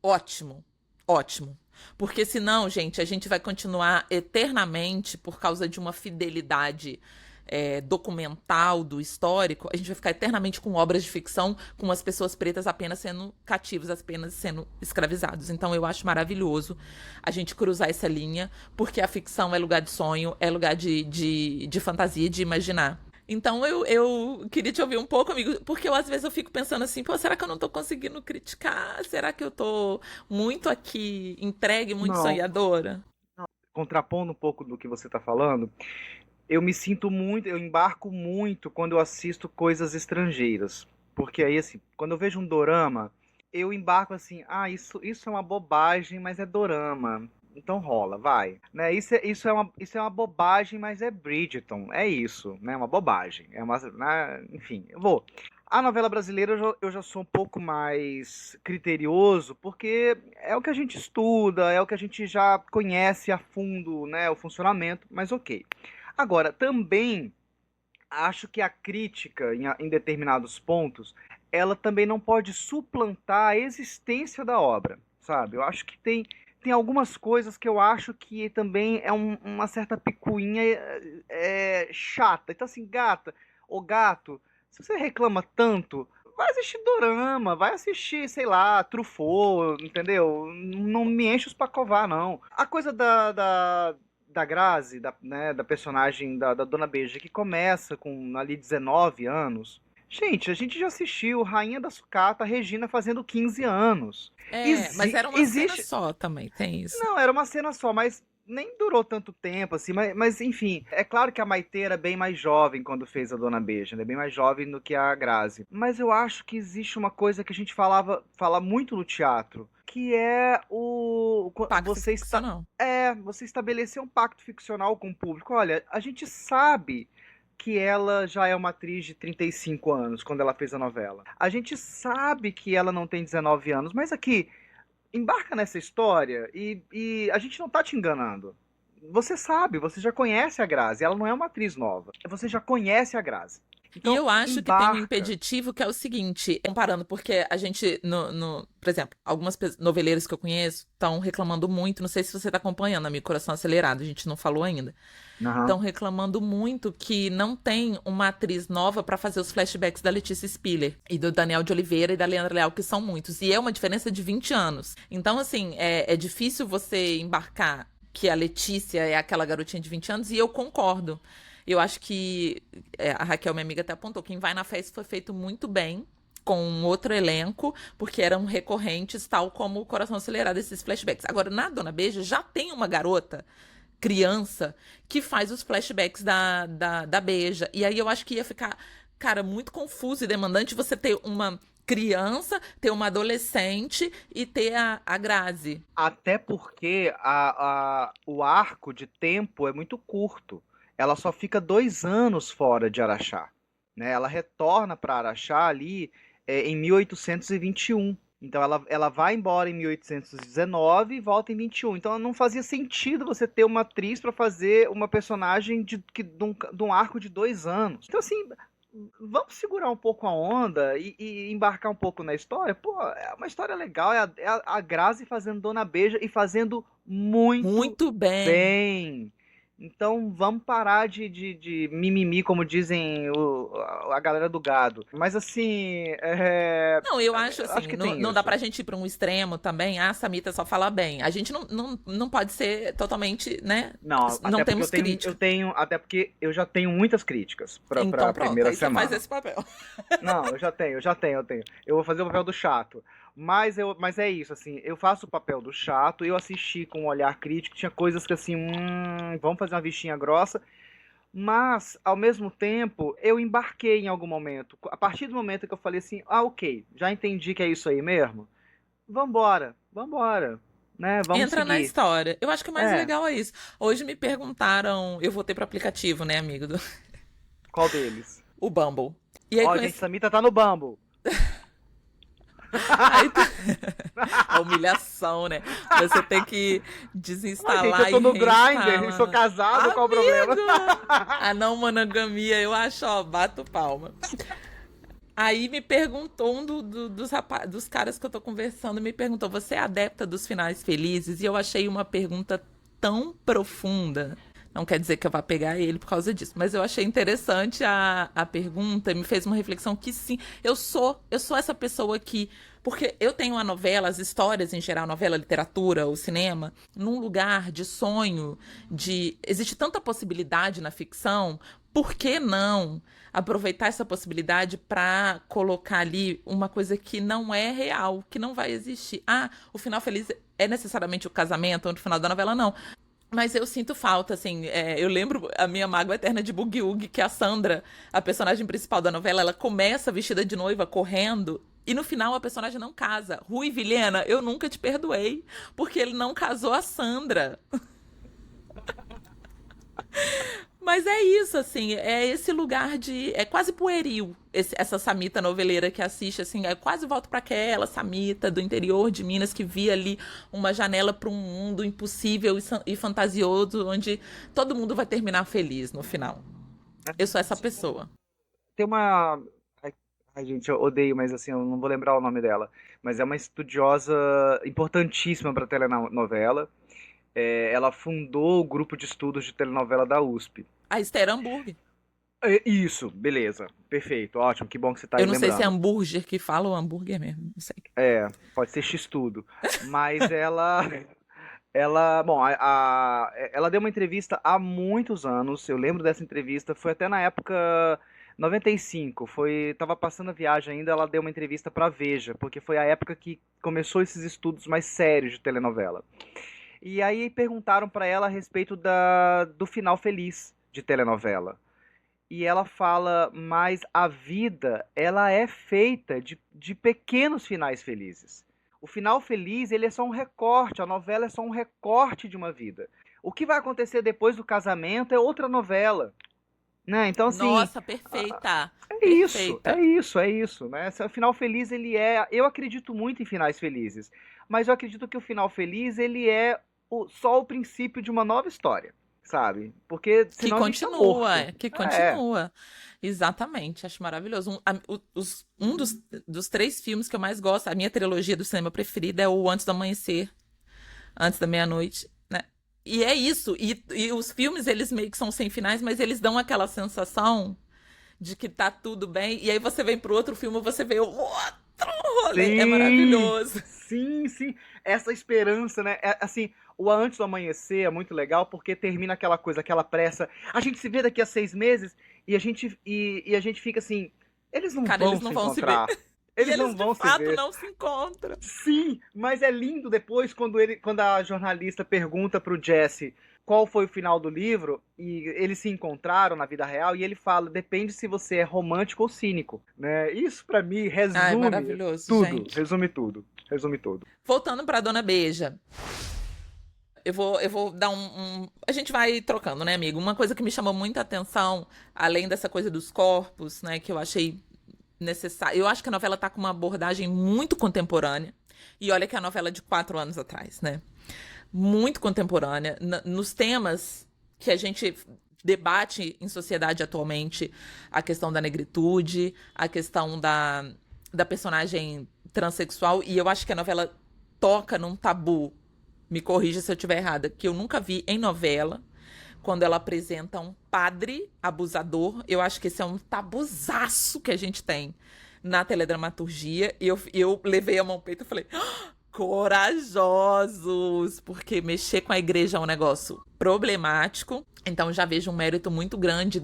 ótimo, ótimo. Porque senão, gente, a gente vai continuar eternamente por causa de uma fidelidade documental do histórico, a gente vai ficar eternamente com obras de ficção com as pessoas pretas apenas sendo cativos, apenas sendo escravizados. Então eu acho maravilhoso a gente cruzar essa linha, porque a ficção é lugar de sonho, é lugar de fantasia, de imaginar. Então eu queria te ouvir um pouco, amigo, porque às vezes eu fico pensando assim, pô, será que eu não tô conseguindo criticar? Será que eu tô muito aqui entregue, muito Não, sonhadora? contrapondo um pouco do que você está falando, eu me sinto muito, eu embarco muito quando eu assisto coisas estrangeiras. Porque aí, assim, quando eu vejo um dorama, eu embarco assim, isso é uma bobagem, mas é dorama. Então rola, vai. Né? Isso é uma bobagem, mas é Bridgerton. É isso, né? Uma bobagem. Enfim, eu vou. A novela brasileira eu já sou um pouco mais criterioso, porque é o que a gente estuda, é o que a gente já conhece a fundo, né? O funcionamento, mas ok. Agora, também acho que a crítica em determinados pontos, ela também não pode suplantar a existência da obra, sabe? Eu acho que tem algumas coisas que eu acho que também é uma certa picuinha chata. Então, assim, gata ou gato, se você reclama tanto, vai assistir dorama, vai assistir, sei lá, Truffaut, entendeu? Não me enche os pacová, não. A coisa da Grazi, né, da personagem da Dona Beija, que começa com ali 19 anos. Gente, a gente já assistiu Rainha da Sucata, Regina fazendo 15 anos. Mas era uma cena Existe. só também, tem isso. Não, era uma cena só, mas nem durou tanto tempo, assim, mas enfim, é claro que a Maitê era bem mais jovem quando fez a Dona Beija, né? Bem mais jovem do que a Grazi. Mas eu acho que existe uma coisa que a gente fala muito no teatro, que é Pacto você ficcional. você estabelecer um pacto ficcional com o público. Olha, a gente sabe que ela já é uma atriz de 35 anos quando ela fez a novela. A gente sabe que ela não tem 19 anos, mas aqui embarca nessa história e a gente não tá te enganando. Você sabe, você já conhece a Grazi, ela não é uma atriz nova. Você já conhece a Grazi. E Então, eu acho que tem um embarca. impeditivo que é o seguinte, comparando, porque a gente, por exemplo, algumas noveleiras que eu conheço estão reclamando muito, não sei se você está acompanhando, amigo, Coração Acelerado, a gente não falou ainda. Aham. Estão reclamando muito que não tem uma atriz nova para fazer os flashbacks da Letícia Spiller e do Daniel de Oliveira e da Leandra Leal, que são muitos. E é uma diferença de 20 anos. Então, assim, é difícil você embarcar que a Letícia é aquela garotinha de 20 anos, e eu concordo. Eu acho que a Raquel, minha amiga, até apontou, Quem Vai na Festa foi feito muito bem, com um outro elenco, porque eram recorrentes, tal como o Coração Acelerado, esses flashbacks. Agora, na Dona Beija, já tem uma garota criança que faz os flashbacks da Beija. E aí eu acho que ia ficar, cara, muito confuso e demandante você ter uma criança, ter uma adolescente e ter a Grazi. Até porque o arco de tempo é muito curto. Ela só fica 2 anos fora de Araxá. Né? Ela retorna para Araxá ali em 1821. Então ela vai embora em 1819 e volta em 21. Então não fazia sentido você ter uma atriz para fazer uma personagem de um arco de 2 anos. Então assim, vamos segurar um pouco a onda e embarcar um pouco na história. Pô, é uma história legal. É a Grazi fazendo Dona Beija e fazendo muito Muito bem. bem. Então vamos parar de mimimi, como dizem a galera do gado. Mas assim, Não, eu acho acho assim, que não, tem não dá isso. pra gente ir pra um extremo também, a Samita só fala bem. A gente não pode ser totalmente, né? Não, Não até porque temos crítica. até porque eu já tenho muitas críticas para Então a pronto, primeira aí você faz semana. esse papel. Não, eu já tenho. Eu vou fazer o papel do chato. Mas é isso, assim, eu faço o papel do chato, eu assisti com um olhar crítico, tinha coisas que assim, vamos fazer uma vistinha grossa, mas, ao mesmo tempo, eu embarquei em algum momento. A partir do momento que eu falei assim, ok, já entendi que é isso aí mesmo, vambora, né, vamos Entra na seguir. história. Eu acho que o mais É, legal é isso. Hoje me perguntaram, eu voltei pro aplicativo, né, amigo? qual deles? O Bumble. E aí Ó, gente, conheci. Samita tá no Bumble. Aí, a humilhação, né? Você tem que Ó, gente, desinstalar eu tô e no Grindr, e sou reinstalar. casado, qual o problema? Amigo! A não monogamia, eu acho, ó, bato palma. Aí me perguntou, dos caras que eu tô conversando, me perguntou, você é adepta dos finais felizes? E eu achei uma pergunta tão profunda. Não quer dizer que eu vá pegar ele por causa disso, mas eu achei interessante a pergunta, me fez uma reflexão que sim, eu sou essa pessoa que, porque eu tenho a novela, as histórias em geral, a novela, a literatura, o cinema, num lugar de sonho, existe tanta possibilidade na ficção, por que não aproveitar essa possibilidade para colocar ali uma coisa que não é real, que não vai existir? Ah, o final feliz é necessariamente o casamento, no final da novela não. Mas eu sinto falta, assim, eu lembro a minha mágoa eterna de Boogie Woogie, que a Sandra, a personagem principal da novela, ela começa vestida de noiva, correndo, e no final a personagem não casa. Rui Vilhena, eu nunca te perdoei, porque ele não casou a Sandra. Mas é isso, assim, é esse lugar de... É quase pueril, essa Samita noveleira que assiste, assim, é quase volto para aquela Samita do interior de Minas que via ali uma janela para um mundo impossível e fantasioso, onde todo mundo vai terminar feliz no final. Eu sou essa pessoa. Tem uma. Ai, gente, eu odeio, mas assim, eu não vou lembrar o nome dela. Mas é uma estudiosa importantíssima para telenovela. Ela fundou o grupo de estudos de telenovela da USP. A Esther Hambúrguer. Isso, beleza. Perfeito, ótimo, que bom que você tá aí Eu não sei se é lembrando. hambúrguer que fala ou hambúrguer mesmo, não sei. Pode ser X-tudo. Mas bom, ela deu uma entrevista há muitos anos. Eu lembro dessa entrevista, foi até na época 95. Tava passando a viagem ainda, ela deu uma entrevista pra Veja, porque foi a época que começou esses estudos mais sérios de telenovela. E aí perguntaram pra ela a respeito do final feliz de telenovela. E ela fala, mas a vida, ela é feita de pequenos finais felizes. O final feliz, ele é só um recorte, a novela é só um recorte de uma vida. O que vai acontecer depois do casamento é outra novela, né? Então, assim, Nossa, perfeita. é isso, Perfeita. é isso, né? O final feliz, ele é... Eu acredito muito em finais felizes, mas eu acredito que o final feliz, ele é só o princípio de uma nova história, sabe? Porque Que senão a gente tá continua, morto. que É, continua. Exatamente, acho maravilhoso. Um dos três filmes que eu mais gosto, a minha trilogia do cinema preferida é o Antes do Amanhecer, Antes da Meia-Noite, né? E é isso. E os filmes, eles meio que são sem finais, mas eles dão aquela sensação de que tá tudo bem. E aí você vem pro outro filme, você vê o outro rolê. É sim, maravilhoso. sim. Essa esperança, né? Assim, o Antes do Amanhecer é muito legal porque termina aquela coisa, aquela pressa. A gente se vê daqui a 6 meses e a gente fica assim, eles não Cara, vão eles se não vão se ver. encontrar. E Eles eles não de vão se fato ver. não se encontram. Sim, mas é lindo depois quando a jornalista pergunta pro Jesse qual foi o final do livro e eles se encontraram na vida real e ele fala, depende se você é romântico ou cínico, né? Isso pra mim Ai, resume maravilhoso, tudo, gente. resume tudo, resume tudo. Voltando pra Dona Beija. Eu vou dar A gente vai trocando, né, amigo? Uma coisa que me chamou muita atenção, além dessa coisa dos corpos, né, que eu achei necessário. Eu acho que a novela tá com uma abordagem muito contemporânea. E olha que é a novela é de 4 anos atrás, né? Muito contemporânea. Nos temas que a gente debate em sociedade atualmente, a questão da negritude, a questão da personagem transexual. E eu acho que a novela toca num tabu, me corrija se eu estiver errada, que eu nunca vi em novela, quando ela apresenta um padre abusador. Eu acho que esse é um tabuzaço que a gente tem na teledramaturgia. E eu levei a mão ao peito e falei, "Ah, corajosos, porque mexer com a igreja é um negócio problemático. Então já vejo um mérito muito grande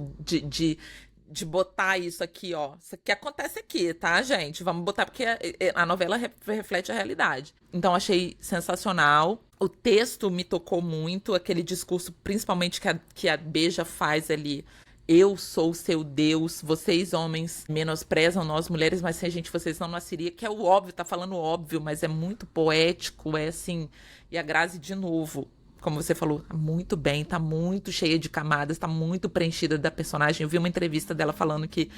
de botar isso aqui, ó. Isso aqui acontece aqui, tá, gente? Vamos botar, porque a novela reflete a realidade. Então, achei sensacional. O texto me tocou muito, aquele discurso, principalmente que a Beija faz ali. Eu sou o seu Deus, vocês homens menosprezam nós mulheres, mas sem a gente vocês não nasceria, que é o óbvio, tá falando óbvio, mas é muito poético, é assim. E a Grazi, de novo, como você falou, tá muito bem, tá muito cheia de camadas, tá muito preenchida da personagem. Eu vi uma entrevista dela falando que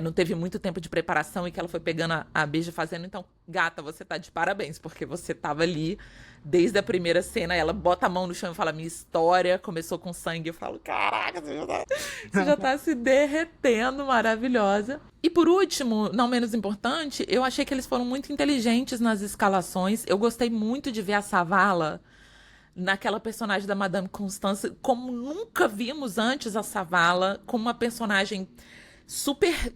não teve muito tempo de preparação e que ela foi pegando a Beija fazendo. Então, gata, você tá de parabéns, porque você tava ali desde a primeira cena. Ela bota a mão no chão e fala, minha história começou com sangue. Eu falo, caraca, você já tá se derretendo, maravilhosa. E por último, não menos importante, eu achei que eles foram muito inteligentes nas escalações. Eu gostei muito de ver a Savala naquela personagem da Madame Constance, como nunca vimos antes a Savala, como uma personagem super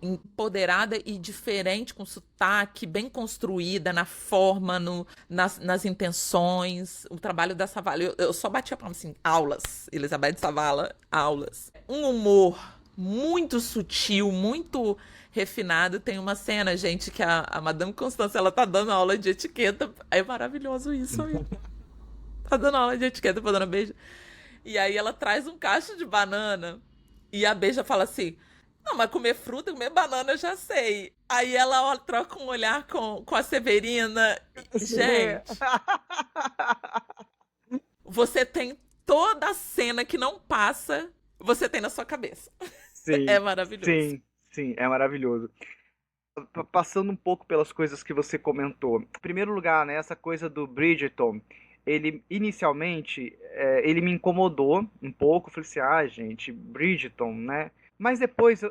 empoderada e diferente, com sotaque, bem construída na forma, nas intenções. O trabalho da Savala, eu só bati a palma assim, aulas, Elizabeth Savala, aulas. Um humor muito sutil, muito refinado. Tem uma cena, gente, que a Madame Constance, ela tá dando aula de etiqueta. É maravilhoso isso, amigo. Tá dando aula de etiqueta pra Dona Beija. E aí ela traz um cacho de banana. E a Beija fala assim, não, mas comer fruta, comer banana eu já sei. Aí ela troca um olhar com a Severina. Gente, você tem toda a cena que não passa, você tem na sua cabeça. Sim, É maravilhoso. sim, é maravilhoso. Passando um pouco pelas coisas que você comentou. Em primeiro lugar, né, essa coisa do Bridgerton, ele inicialmente ele me incomodou um pouco. Falei assim, gente, Bridgerton, né? Mas depois,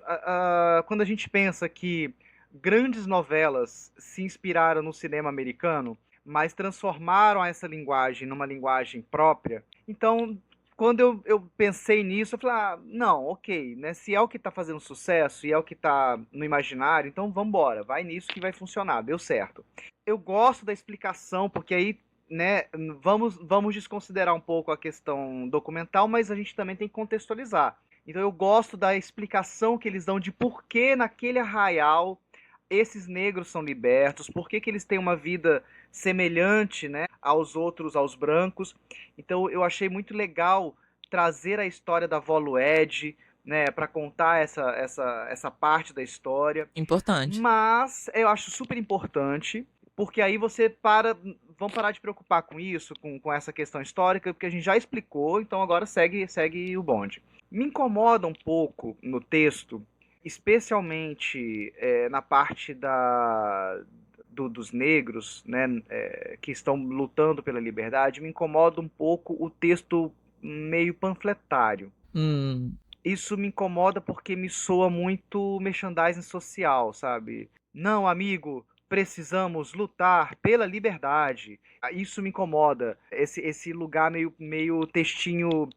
quando a gente pensa que grandes novelas se inspiraram no cinema americano, mas transformaram essa linguagem numa linguagem própria, então, quando eu pensei nisso, eu falei, não, ok, né? Se é o que está fazendo sucesso e é o que está no imaginário, então vamos embora, vai nisso que vai funcionar, deu certo. Eu gosto da explicação, porque aí, né, vamos desconsiderar um pouco a questão documental, mas a gente também tem que contextualizar. Então eu gosto da explicação que eles dão de por que naquele arraial esses negros são libertos, por que eles têm uma vida semelhante, né, aos outros, aos brancos. Então eu achei muito legal trazer a história da Vó Lued, né, para contar essa parte da história. Importante. Mas eu acho super importante, porque aí vamos parar de preocupar com isso, com essa questão histórica, porque a gente já explicou, então agora segue o bonde. Me incomoda um pouco no texto, especialmente na parte dos negros, né, que estão lutando pela liberdade, me incomoda um pouco o texto meio panfletário. Isso me incomoda porque me soa muito merchandising social, sabe? Não, amigo, precisamos lutar pela liberdade. Isso me incomoda. Esse lugar meio textinho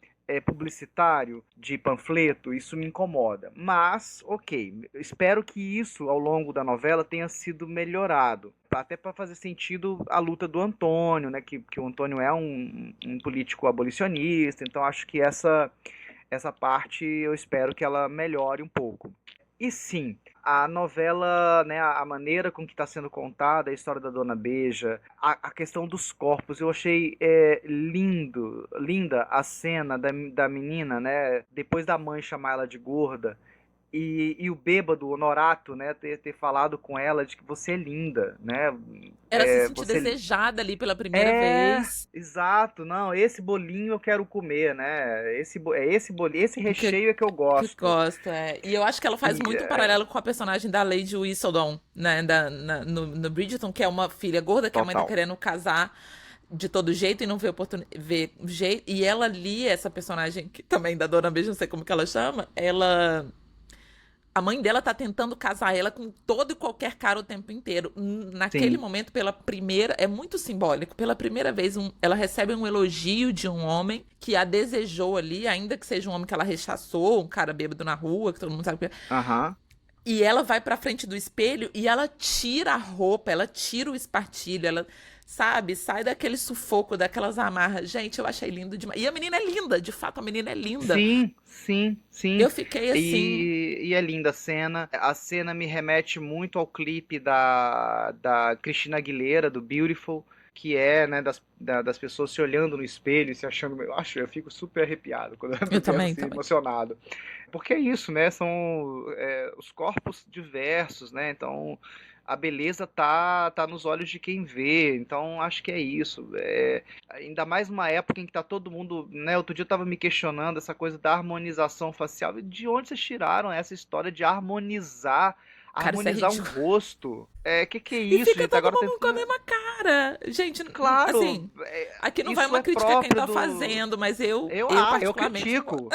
publicitário, de panfleto, isso me incomoda. Mas, ok, espero que isso, ao longo da novela, tenha sido melhorado. Até para fazer sentido a luta do Antônio, né? Que o Antônio é um político abolicionista, então acho que essa parte eu espero que ela melhore um pouco. E sim, a novela, né, a maneira com que está sendo contada a história da Dona Beija, a questão dos corpos, eu achei linda a cena da menina, né, depois da mãe chamar ela de gorda, e o bêbado, o Honorato, né, ter falado com ela de que você é linda, né? Ela se sentiu desejada ali pela primeira vez. Exato, não, esse bolinho eu quero comer, né? Esse bolinho, esse recheio é que eu gosto. Que gosto, E eu acho que ela faz muito paralelo com a personagem da Lady Whistledown, né? No Bridgerton, que é uma filha gorda que a mãe tá querendo casar de todo jeito e não vê jeito. E ela ali, essa personagem que também da Dona Beija, não sei como que ela chama, a mãe dela tá tentando casar ela com todo e qualquer cara o tempo inteiro. Naquele momento, é muito simbólico. Pela primeira vez, ela recebe um elogio de um homem que a desejou ali, ainda que seja um homem que ela rechaçou, um cara bêbado na rua, que todo mundo sabe que E ela vai pra frente do espelho e ela tira a roupa, ela tira o espartilho, ela sabe? Sai daquele sufoco, daquelas amarras. Gente, eu achei lindo demais. E a menina é linda, de fato, a menina é linda. Sim, sim, sim. Eu fiquei assim. E é linda a cena. A cena me remete muito ao clipe da Christina Aguilera, do Beautiful, que é, né, das pessoas se olhando no espelho e se achando. Eu fico super arrepiado quando eu Eu quero também, assim, também. emocionado. Porque é isso, né? São os corpos diversos, né? Então a beleza tá nos olhos de quem vê. Então acho que é isso. Ainda mais numa época em que tá todo mundo, né? Outro dia eu tava me questionando essa coisa da harmonização facial. De onde vocês tiraram essa história de harmonizar? Cara, isso é Harmonizar um ridículo. rosto? Que é E isso, fica gente? todo Agora tem. mundo com a mesma cara. Gente, Claro, assim, aqui não vai isso uma é crítica a quem próprio tá do. fazendo, mas eu Eu particularmente não. critico.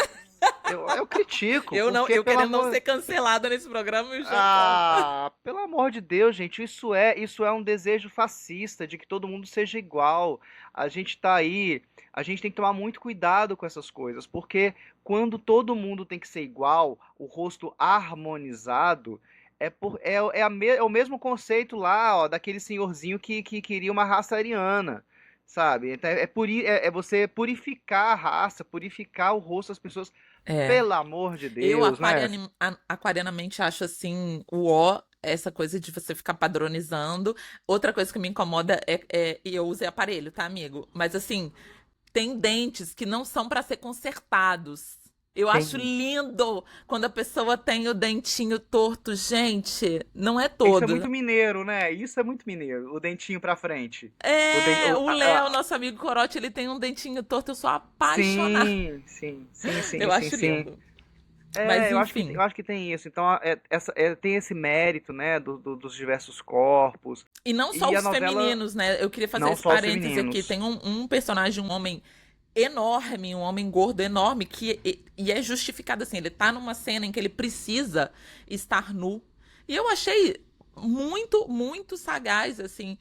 Eu critico, Eu não, porque, eu pelo querendo não amor. ser cancelada nesse programa, eu já tô. Ah, pelo amor de Deus, gente, isso é um desejo fascista de que todo mundo seja igual. A gente tá aí, a gente tem que tomar muito cuidado com essas coisas, porque quando todo mundo tem que ser igual, o rosto harmonizado, é o mesmo conceito lá, ó, daquele senhorzinho que queria uma raça ariana. Sabe? Então, é você purificar a raça, purificar o rosto das pessoas. É. Pelo amor de Eu Deus, né? aquarianamente acho assim, o ó, essa coisa de você ficar padronizando. Outra coisa que me incomoda e eu usei aparelho, tá, amigo? Mas assim, tem dentes que não são pra ser consertados. Eu acho Tem. lindo quando a pessoa tem o dentinho torto. Gente, não é Isso é todo. muito mineiro, né? Isso é muito mineiro. O dentinho pra frente. O den... É, o- o Léo, nosso amigo Corote, ele tem um dentinho torto. Eu sou apaixonada. Sim, sim, sim, sim, Eu sim, acho sim. lindo. Mas enfim. Eu acho que tem isso. Então, tem esse mérito, né, dos diversos corpos. E não só E a os novela, femininos, né? Eu queria fazer não esse só os parêntese aqui. femininos. Tem um personagem, um homem enorme, um homem gordo enorme, e é justificado assim. Ele tá numa cena em que ele precisa estar nu. E eu achei muito, muito sagaz, assim,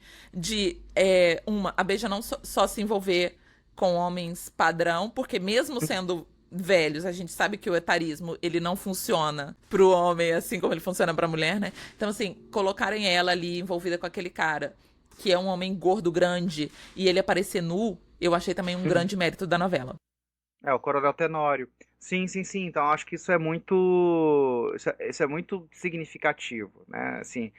a Beija não só se envolver com homens padrão, porque mesmo sendo velhos, a gente sabe que o etarismo, ele não funciona pro homem assim como ele funciona pra mulher, né? Então, assim, colocarem ela ali envolvida com aquele cara, que é um homem gordo, grande, e ele aparecer nu, eu achei também um grande mérito da novela. O Coronel Tenório. Sim, sim, sim. Então, acho que isso é muito, isso é muito significativo, né? Assim,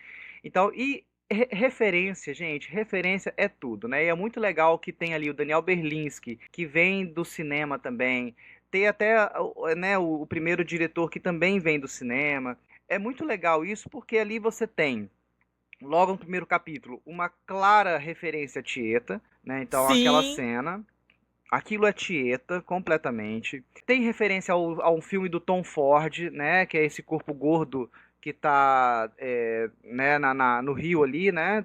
então, e referência, gente, referência é tudo, né? E é muito legal que tem ali o Daniel Berlinski, que vem do cinema também. Tem até, né, o primeiro diretor que também vem do cinema. É muito legal isso porque ali você tem, logo no primeiro capítulo, uma clara referência a Tieta, né? Então, aquela Sim, cena. Aquilo é Tieta, completamente. Tem referência a um filme do Tom Ford, né? Que é esse corpo gordo que tá né, no rio ali, né?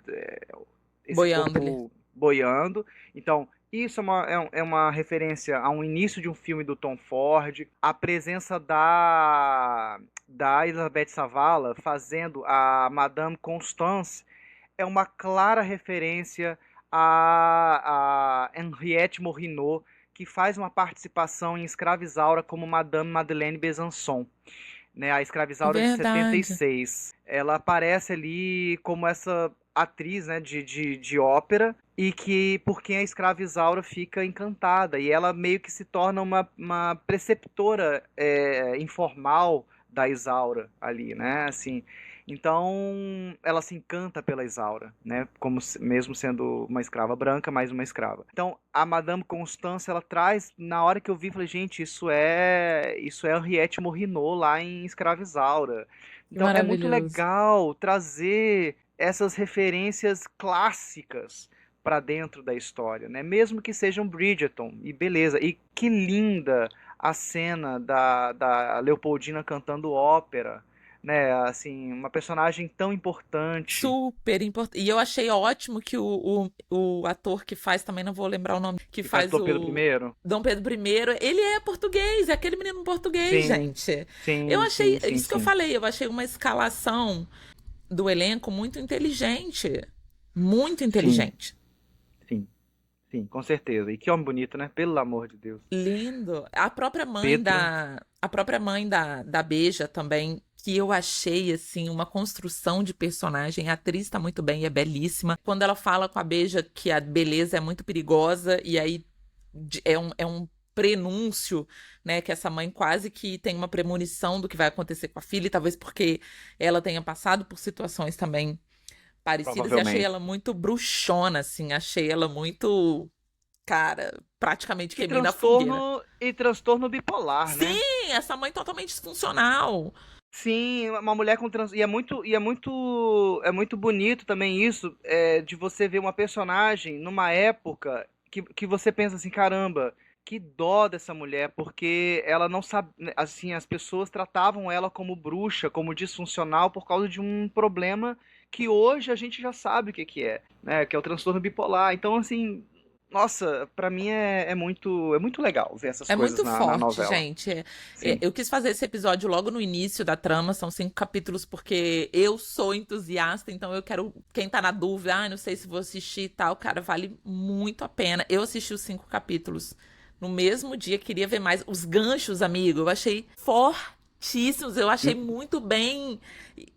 Esse boiando ali. corpo boiando. Então, isso é uma referência a um início de um filme do Tom Ford. A presença da Elizabeth Savala fazendo a Madame Constance é uma clara referência a Henriette Morinot, que faz uma participação em Escravizaura como Madame Madeleine Besançon, né, a Escravizaura de Verdade. 76. Ela aparece ali como essa atriz, né, de ópera, e que por quem a Escravizaura fica encantada. E ela meio que se torna uma preceptora informal da Isaura ali, né? Assim, então ela se encanta pela Isaura, né? Como mesmo sendo uma escrava branca, mais uma escrava. Então a Madame Constance ela traz, na hora que eu vi, falei, gente, isso é Henriette Morinot lá em Escravizaura. Que Então é muito maravilhoso. legal trazer essas referências clássicas para dentro da história, né? Mesmo que sejam Bridgerton, e beleza. E que linda a cena da Leopoldina cantando ópera, né? Assim, uma personagem tão importante. Super importante. E eu achei ótimo que o ator que faz, também não vou lembrar o nome, que Que faz faz Dom Pedro o I? Dom Pedro I, ele é português, é aquele menino português, Sim, gente. Eu sim, achei, sim, sim, isso que eu sim. falei, eu achei uma escalação do elenco muito inteligente. Muito Sim, inteligente. sim, sim, com certeza. E que homem bonito, né? Pelo amor de Deus. Lindo. A própria mãe Pedro. da Beija também que eu achei, assim, uma construção de personagem. A atriz tá muito bem e é belíssima. Quando ela fala com a Beija que a beleza é muito perigosa, e aí é um prenúncio, né, que essa mãe quase que tem uma premonição do que vai acontecer com a filha, e talvez porque ela tenha passado por situações também parecidas, e achei Provavelmente. ela muito bruxona, assim, achei ela muito, cara, praticamente E queimei na fogueira. transtorno bipolar, né? Sim, essa mãe totalmente disfuncional. Sim, uma mulher com trans... é muito bonito também isso, de você ver uma personagem numa época que você pensa assim, caramba, que dó dessa mulher, porque ela não sabe, assim, as pessoas tratavam ela como bruxa, como disfuncional por causa de um problema que hoje a gente já sabe o que que é, né, que é o transtorno bipolar. Então, assim, nossa, pra mim é muito legal ver essas É coisas muito na forte, novela. gente. Sim. Eu quis fazer esse episódio logo no início da trama, são 5 capítulos, porque eu sou entusiasta, então eu quero. Quem tá na dúvida, não sei se vou assistir e tal, cara, vale muito a pena. Eu assisti os 5 capítulos no mesmo dia, queria ver mais. Os ganchos, amigo, eu achei fortíssimos, eu achei muito bem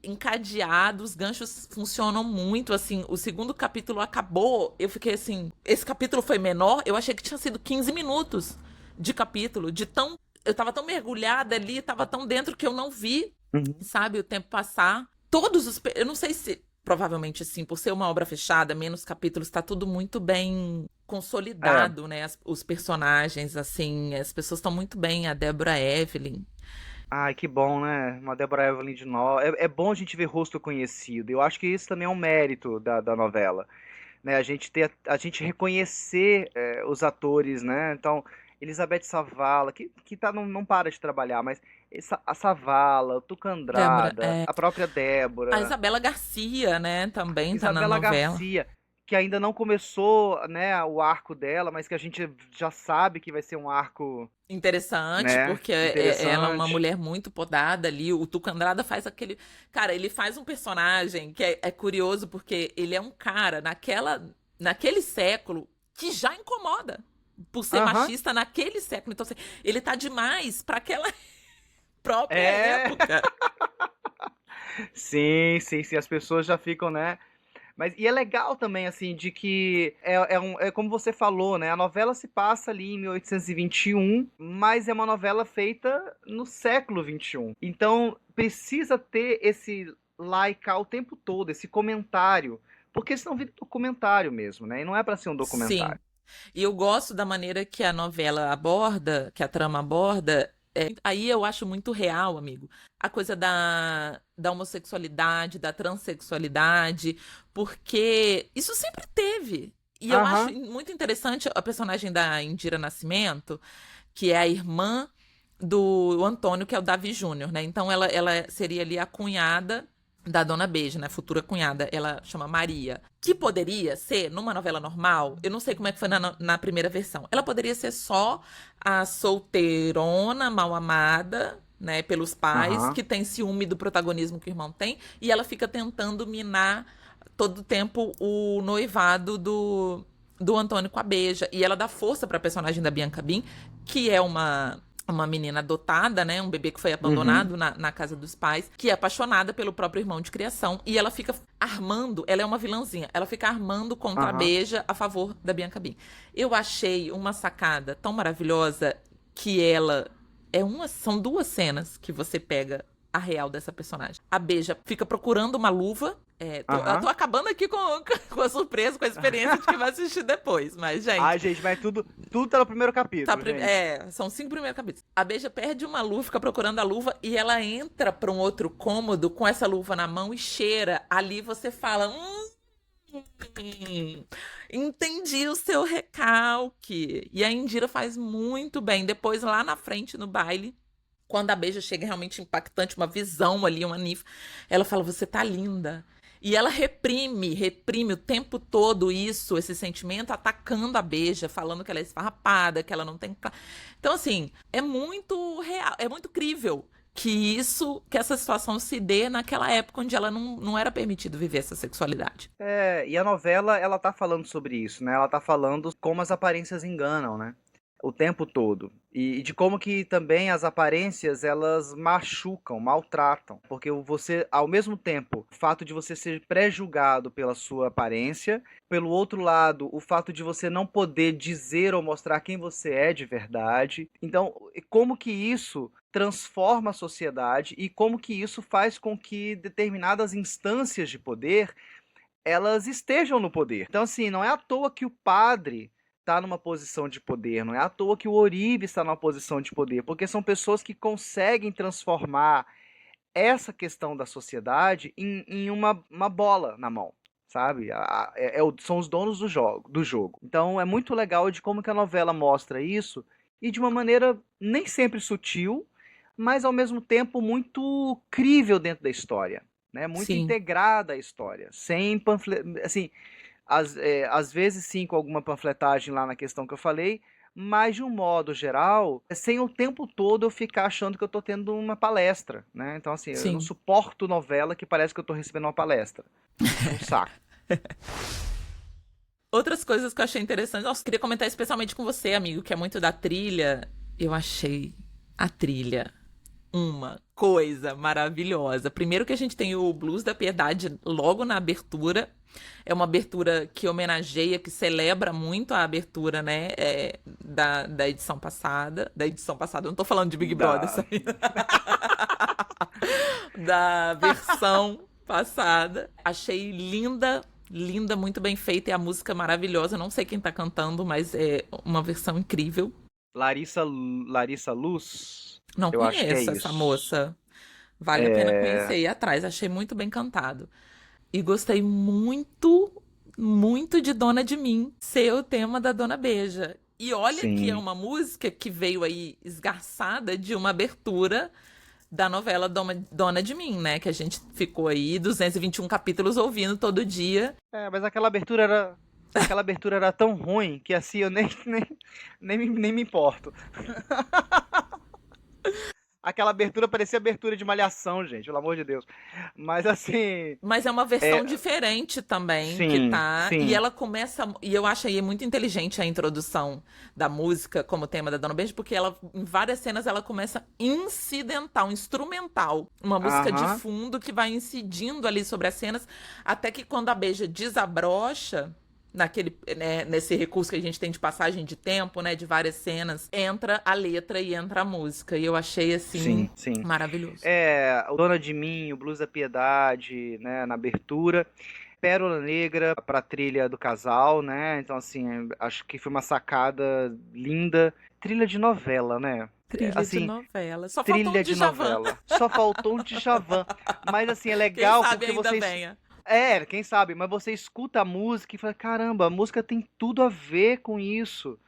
encadeado, os ganchos funcionam muito, assim. O segundo capítulo acabou, eu fiquei assim. Esse capítulo foi menor, eu achei que tinha sido 15 minutos de capítulo, de tão. Eu tava tão mergulhada ali, tava tão dentro que eu não vi, Uhum. sabe, o tempo passar. Todos os. Eu não sei se. Provavelmente, assim, por ser uma obra fechada, menos capítulos, tá tudo muito bem É. consolidado, né? Os personagens, assim, as pessoas estão muito bem. A Deborah Evelyn. Ai, que bom, né? Uma Deborah Evelyn de novo. É bom a gente ver rosto conhecido. Eu acho que isso também é um mérito da novela, né? A gente reconhecer os atores, né? Então, Elizabeth Savala, que tá, não para de trabalhar, mas a Savala, o Tuca Débora, Andrada, a própria a Débora, Isabela Garcia, né? Também tá na Isabela novela. Garcia, que ainda não começou, né, o arco dela, mas que a gente já sabe que vai ser um arco, Interessante, né, porque ela é uma interessante. mulher muito podada ali. O Tuca Andrada faz aquele. Cara, ele faz um personagem que é curioso, porque ele é um cara naquele século que já incomoda por ser Aham. machista naquele século. Então, assim, ele tá demais pra aquela própria É. época. Sim, sim, sim, as pessoas já ficam, né? Mas e é legal também, assim, de que é como você falou, né? A novela se passa ali em 1821, mas é uma novela feita no século XXI. Então precisa ter esse lá e cá o tempo todo, esse comentário, porque senão vira documentário mesmo, né? E não é pra ser um Sim. documentário. E eu gosto da maneira que a novela aborda, que a trama aborda. Aí eu acho muito real, amigo. A coisa da homossexualidade, da transexualidade, porque isso sempre teve. E eu acho Aham, muito interessante a personagem da Indira Nascimento, que é a irmã do Antônio, que é o Davi Júnior, né? Então ela seria ali a cunhada da Dona Beija, né? Futura cunhada. Ela chama Maria. Que poderia ser, numa novela normal, eu não sei como é que foi na primeira versão. Ela poderia ser só a solteirona, mal amada, né, pelos pais, aham, que tem ciúme do protagonismo que o irmão tem, e ela fica tentando minar todo o tempo o noivado do Antônio com a Beija. E ela dá força pra personagem da Bianca Bin, que é uma menina adotada, né? Um bebê que foi uhum, abandonado na casa dos pais, que é apaixonada pelo próprio irmão de criação. E ela fica armando, ela é uma vilãzinha, ela fica armando contra a aham. Beija a favor da Bianca Bin. Eu achei uma sacada tão maravilhosa que ela são 2 cenas que você pega a real dessa personagem. A Beija fica procurando uma luva. Eu tô Aham. acabando aqui com a surpresa, com a experiência de que vai assistir depois. Mas, gente, Ai, gente, mas tudo tá no primeiro capítulo, gente. são 5 primeiros capítulos. A Beija perde uma luva, fica procurando a luva e ela entra pra um outro cômodo com essa luva na mão e cheira. Ali você fala: entendi o seu recalque. E a Indira faz muito bem. Depois, lá na frente, no baile, quando a Beija chega realmente impactante, uma visão ali, uma ninfa, ela fala: Você tá linda. E ela reprime o tempo todo isso, esse sentimento, atacando a Beija, falando que ela é esfarrapada, que ela não tem. Então, assim, é muito real, é muito crível que essa situação se dê naquela época onde ela não era permitido viver essa sexualidade. E a novela, ela tá falando sobre isso, né? Ela tá falando como as aparências enganam, né? o tempo todo. E de como que também as aparências elas machucam, maltratam. Porque você, ao mesmo tempo, o fato de você ser pré-julgado pela sua aparência, pelo outro lado, o fato de você não poder dizer ou mostrar quem você é de verdade. Então, como que isso transforma a sociedade e como que isso faz com que determinadas instâncias de poder elas estejam no poder. Então, assim, não é à toa que o padre está numa posição de poder, não é à toa que o Oribe está numa posição de poder, porque são pessoas que conseguem transformar essa questão da sociedade em uma bola na mão, sabe? São os donos do jogo. Então, é muito legal de como que a novela mostra isso, e de uma maneira nem sempre sutil, mas ao mesmo tempo muito crível dentro da história, né? Muito Sim. integrada à história, sem assim, às vezes sim com alguma panfletagem lá na questão que eu falei, mas de um modo geral, sem o tempo todo eu ficar achando que eu tô tendo uma palestra, né? Então assim, eu não Sim. suporto novela que parece que eu tô recebendo uma palestra. É um saco. Outras coisas que eu achei interessantes, nossa, queria comentar especialmente com você, amigo, que é muito da trilha. Eu achei a trilha uma coisa maravilhosa. Primeiro que a gente tem o Blues da Piedade logo na abertura. É uma abertura que homenageia, que celebra muito a abertura, né, da edição passada. Da edição passada, eu não tô falando de Big Brother, Da... sabe? Da versão passada. Achei linda, linda, muito bem feita, e a música maravilhosa. Não sei quem tá cantando, mas é uma versão incrível. Larissa Luz, Não eu acho que é conheço essa isso. moça. Vale a pena conhecer e ir atrás. Achei muito bem cantado. E gostei muito, muito de Dona de Mim ser o tema da Dona Beija. E olha que é Sim. uma música que veio aí esgarçada de uma abertura da novela Dona de Mim, né? Que a gente ficou aí 221 capítulos ouvindo todo dia. Mas aquela abertura era tão ruim que assim eu nem me importo. Aquela abertura parecia abertura de Malhação, gente, pelo amor de Deus. Mas assim, Mas é uma versão diferente também que sim, tá. E sim. ela começa. E eu acho aí muito inteligente a introdução da música como tema da Dona Beijo, porque ela, em várias cenas, ela começa incidental, instrumental. Uma música de Aham. fundo que vai incidindo ali sobre as cenas, até que quando a Beija desabrocha. Nesse recurso que a gente tem de passagem de tempo, né, de várias cenas, entra a letra e entra a música. E eu achei, assim, Sim, sim. maravilhoso. O Dona de Mim, o Blues da Piedade, né, na abertura. Pérola Negra pra trilha do casal, né? Então, assim, acho que foi uma sacada linda. Trilha de novela, né? Trilha de Assim, novela. Só faltou um trilha de Djavan. novela. Só faltou um Djavan. Mas, assim, é Quem legal sabe porque ainda vocês. venha. Quem sabe, mas você escuta a música e fala: caramba, a música tem tudo a ver com isso.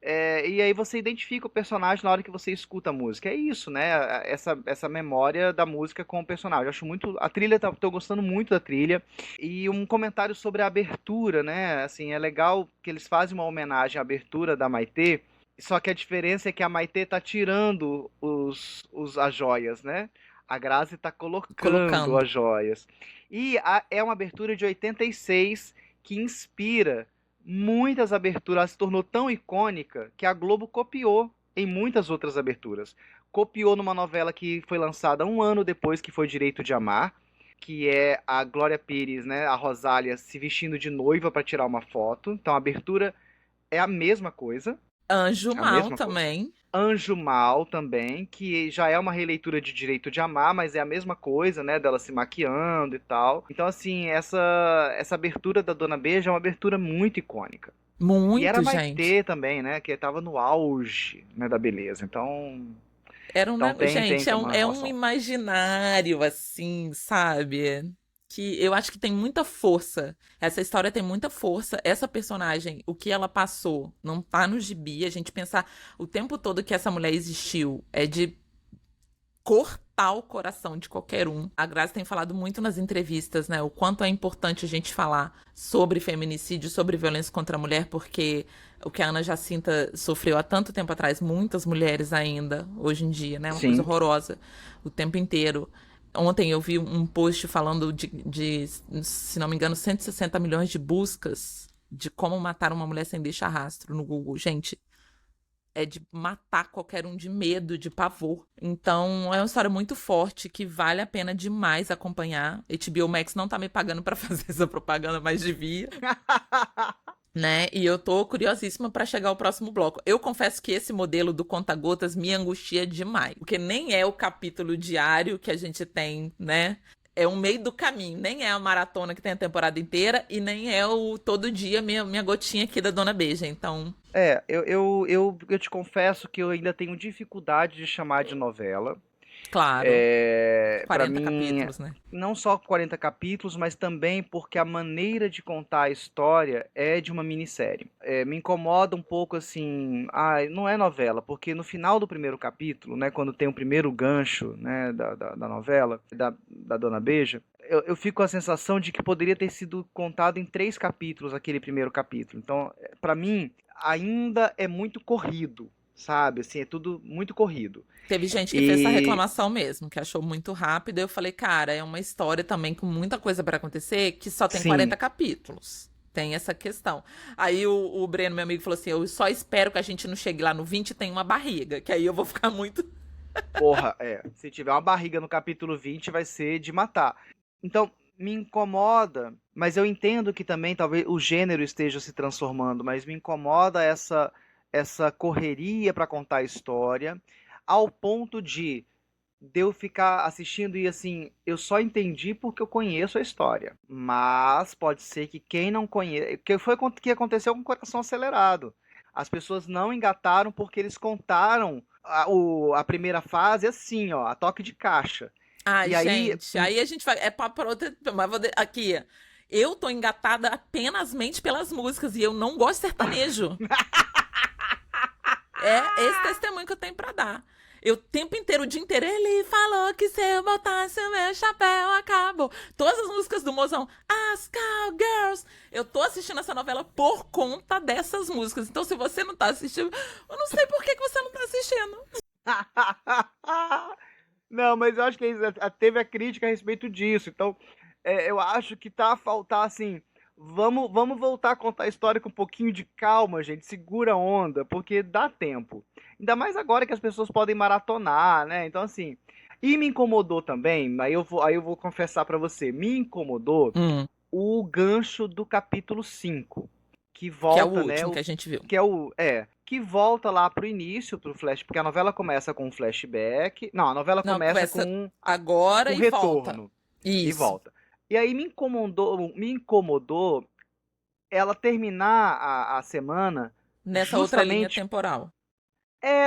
E aí você identifica o personagem na hora que você escuta a música. É isso, né? Essa memória da música com o personagem. Eu acho muito. A trilha, tô gostando muito da trilha. E um comentário sobre a abertura, né? Assim, é legal que eles fazem uma homenagem à abertura da Maitê. Só que a diferença é que a Maitê tá tirando as joias, né? A Grazi tá colocando Colocando. as joias. E é uma abertura de 86 que inspira muitas aberturas. Ela se tornou tão icônica que a Globo copiou em muitas outras aberturas. Copiou numa novela que foi lançada um ano depois, que foi Direito de Amar, que é a Glória Pires, né, a Rosália se vestindo de noiva para tirar uma foto. Então a abertura é a mesma coisa, Anjo a Mal mesma coisa. também. Anjo Mal também, que já é uma releitura de Direito de Amar, mas é a mesma coisa, né, dela se maquiando e tal. Então, assim, essa abertura da Dona Beija é uma abertura muito icônica. E era a Muito, gente. Maitê também, né, que estava no auge, né, da beleza. Então, Era um então negócio. tem, Gente, tem uma é um relação. imaginário, assim, sabe? Que eu acho que tem muita força. Essa história tem muita força. Essa personagem, o que ela passou, não tá no gibi. A gente pensar o tempo todo que essa mulher existiu é de cortar o coração de qualquer um. A Grazi tem falado muito nas entrevistas, né, o quanto é importante a gente falar sobre feminicídio, sobre violência contra a mulher, porque o que a Ana Jacinta sofreu há tanto tempo atrás, muitas mulheres ainda, hoje em dia, né, uma coisa Sim. horrorosa, o tempo inteiro. Ontem eu vi um post falando se não me engano, 160 milhões de buscas de como matar uma mulher sem deixar rastro no Google. Gente, é de matar qualquer um de medo, de pavor. Então, é uma história muito forte que vale a pena demais acompanhar. HBO Max não tá me pagando pra fazer essa propaganda, mas devia. Né? E eu tô curiosíssima pra chegar ao próximo bloco. Eu confesso que esse modelo do conta-gotas me angustia demais, porque nem é o capítulo diário que a gente tem, né? É um meio do caminho, nem é a maratona que tem a temporada inteira e nem é o todo dia minha gotinha aqui da Dona Beija, então... Eu te confesso que eu ainda tenho dificuldade de chamar de novela. Claro, Pra 40 mim, capítulos, né? não só 40 capítulos, mas também porque a maneira de contar a história é de uma minissérie. Me incomoda um pouco assim, não é novela, porque no final do primeiro capítulo, né, quando tem o primeiro gancho, né, da novela, da Dona Beija, eu fico com a sensação de que poderia ter sido contado em 3 capítulos aquele primeiro capítulo. Então, pra mim, ainda é muito corrido, sabe? Assim, é tudo muito corrido. Teve gente que fez essa reclamação mesmo, que achou muito rápido. Eu falei, cara, é uma história também com muita coisa pra acontecer, que só tem 40 capítulos. Tem essa questão. Aí o Breno, meu amigo, falou assim, eu só espero que a gente não chegue lá no 20 e tenha uma barriga, que aí eu vou ficar muito... Porra, se tiver uma barriga no capítulo 20, vai ser de matar. Então, me incomoda, mas eu entendo que também talvez o gênero esteja se transformando, mas me incomoda essa correria pra contar a história, ao ponto de eu ficar assistindo e assim, eu só entendi porque eu conheço a história. Mas pode ser que quem não conhece... Que foi o que aconteceu com o Coração Acelerado. As pessoas não engataram porque eles contaram a primeira fase assim, ó, a toque de caixa. Ai, E gente, aí a gente vai... É para outra... Mas aqui, eu tô engatada apenasmente pelas músicas e eu não gosto de sertanejo. É esse testemunho que eu tenho pra dar. Eu o tempo inteiro, o dia inteiro, ele falou que se eu botasse o meu chapéu, acabou. Todas as músicas do Mozão, as Cowgirls. Eu tô assistindo essa novela por conta dessas músicas. Então, se você não tá assistindo, eu não sei por que você não tá assistindo. Não, mas eu acho que teve a crítica a respeito disso. Então, eu acho que tá a faltar, assim... Vamos voltar a contar a história com um pouquinho de calma, gente. Segura a onda, porque dá tempo. Ainda mais agora que as pessoas podem maratonar, né? Então, assim... E me incomodou também, aí eu vou confessar pra você, me incomodou o gancho do capítulo 5. Que volta, que é o último, né? Que a gente viu. Que volta lá pro início, pro flash, porque a novela começa com um flashback. Não, a novela começa com agora um e retorno. volta. Isso. E volta. E aí me incomodou ela terminar a semana nessa outra linha temporal.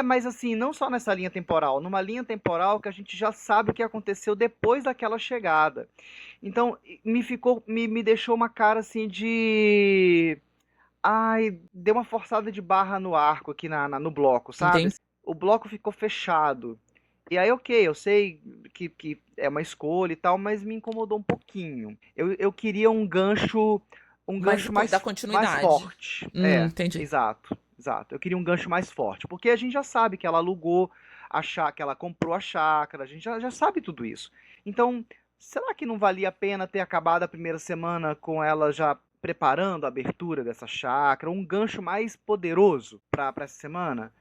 Mas assim, não só nessa linha temporal, numa linha temporal que a gente já sabe o que aconteceu depois daquela chegada. Então, me deixou uma cara assim de... Ai, deu uma forçada de barra no arco aqui no bloco, sabe? Entendi. O bloco ficou fechado. E aí, ok, eu sei que é uma escolha e tal, mas me incomodou um pouquinho. Eu queria um gancho mais forte. Entendi. Exato. Eu queria um gancho mais forte, porque a gente já sabe que ela alugou a chácara, que ela comprou a chácara, a gente já sabe tudo isso. Então, será que não valia a pena ter acabado a primeira semana com ela já preparando a abertura dessa chácara, um gancho mais poderoso para essa semana?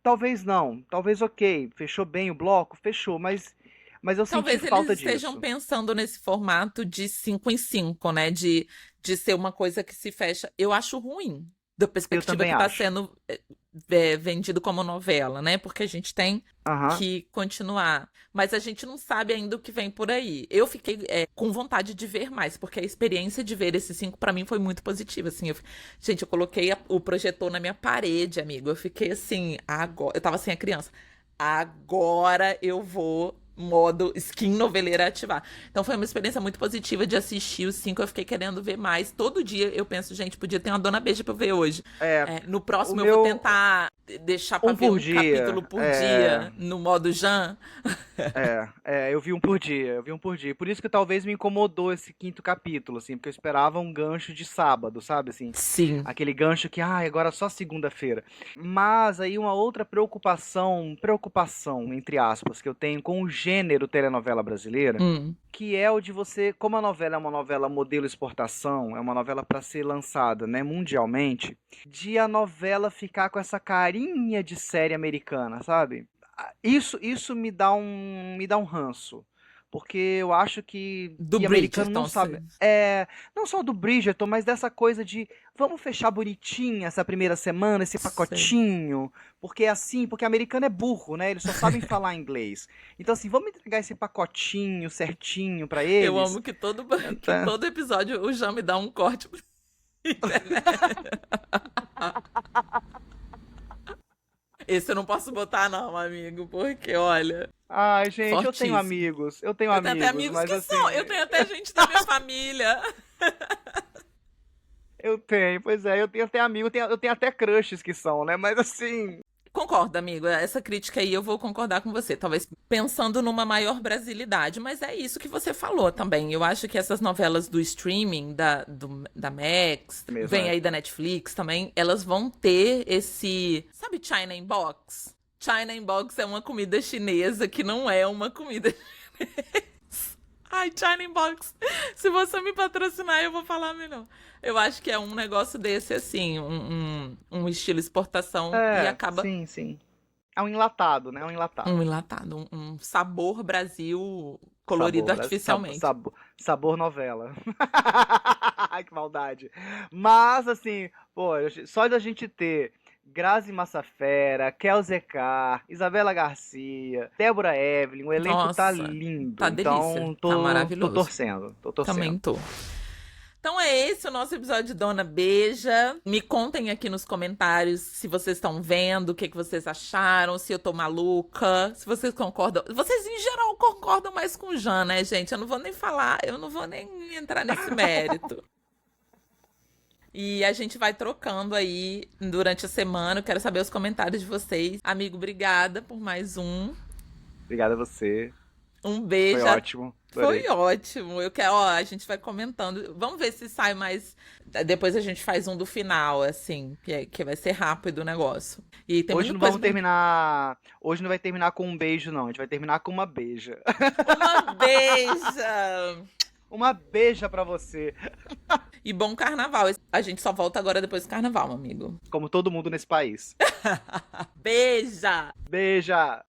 Talvez não, talvez ok, fechou bem o bloco, fechou, mas eu talvez senti falta disso. Talvez eles estejam pensando nesse formato de 5 em 5, né, de ser uma coisa que se fecha. Eu acho ruim, da perspectiva que está sendo vendido como novela, né, porque a gente tem que continuar, mas a gente não sabe ainda o que vem por aí. Eu fiquei com vontade de ver mais, porque a experiência de ver esses 5 para mim foi muito positiva, assim, gente, eu coloquei o projetor na minha parede, amigo, eu fiquei assim, agora, eu tava assim, a criança, agora eu vou modo skin noveleira ativar. Então foi uma experiência muito positiva de assistir os 5, eu fiquei querendo ver mais. Todo dia eu penso, gente, podia ter uma Dona Beija pra eu ver hoje. No próximo eu vou tentar deixar pra ver um capítulo por dia, no modo Jean. Eu vi um por dia, eu vi um por dia. Por isso que talvez me incomodou esse quinto capítulo, assim, porque eu esperava um gancho de sábado, sabe, assim, Sim. aquele gancho que, agora é só segunda-feira. Mas aí uma outra preocupação, entre aspas, que eu tenho com o gênero telenovela brasileira, Hum. que é o de você, como a novela é uma novela modelo exportação, é uma novela para ser lançada, né, mundialmente, de a novela ficar com essa carinha de série americana, sabe? Isso me dá um ranço. Porque eu acho Do que americano não Bridgerton, sabe. sim. Não só do Bridgerton, mas dessa coisa de vamos fechar bonitinha essa primeira semana, esse Sei. pacotinho. Porque é assim, porque americano é burro, né? Eles só sabem falar inglês. Então, assim, vamos entregar esse pacotinho certinho pra Eu eles. amo que todo, que Então, todo episódio o Jean me dá um corte. Esse eu não posso botar, não, amigo, porque olha, ai, gente, eu tenho fortíssimo. amigos. Eu tenho Eu tenho até amigos, amigos mas que assim. são. Eu tenho até gente da minha família. Eu tenho, pois é, eu tenho até amigos, eu tenho até crushes que são, né? Mas assim. Concordo, amigo. Essa crítica aí eu vou concordar com você. Talvez pensando numa maior brasilidade, mas é isso que você falou também. Eu acho que essas novelas do streaming, da Max, Mesmo, vem aí da Netflix também, elas vão ter esse. Sabe, China Inbox? China Inbox é uma comida chinesa que não é uma comida chinesa. Ai, China Inbox. Se você me patrocinar, eu vou falar melhor. Eu acho que é um negócio desse, assim, um estilo exportação e acaba sim, sim. É um enlatado, né? É um enlatado. um enlatado, um sabor Brasil colorido Sabor, artificialmente. sabor novela. Ai, que maldade. Mas, assim, pô, só da gente ter Grazi Massafera, Kel Zecar, Isabela Garcia, Débora Evelyn, o elenco tá Nossa, lindo. tá delícia, Então, tá tô maravilhoso. torcendo, tô Também torcendo. tô. Então é esse o nosso episódio de Dona Beija. Me contem aqui nos comentários se vocês estão vendo, o que que vocês acharam, se eu tô maluca, se vocês concordam. Vocês em geral concordam mais com o Jean, né, gente? Eu não vou nem falar, eu não vou nem entrar nesse mérito. E a gente vai trocando aí durante a semana. Eu quero saber os comentários de vocês. Amigo, obrigada por mais um. Obrigado a você. Um Foi beijo. ótimo. Adorei. Foi ótimo. Eu quero, ó, a gente vai comentando. Vamos ver se sai mais. Depois a gente faz um do final, assim, que vai ser rápido o negócio. E tem Hoje muita não coisa. vamos terminar. Hoje não vai terminar com um beijo, não. A gente vai terminar com uma beija. Uma beija! Uma beija pra você. E bom carnaval. A gente só volta agora depois do carnaval, meu amigo. Como todo mundo nesse país. Beija! Beija!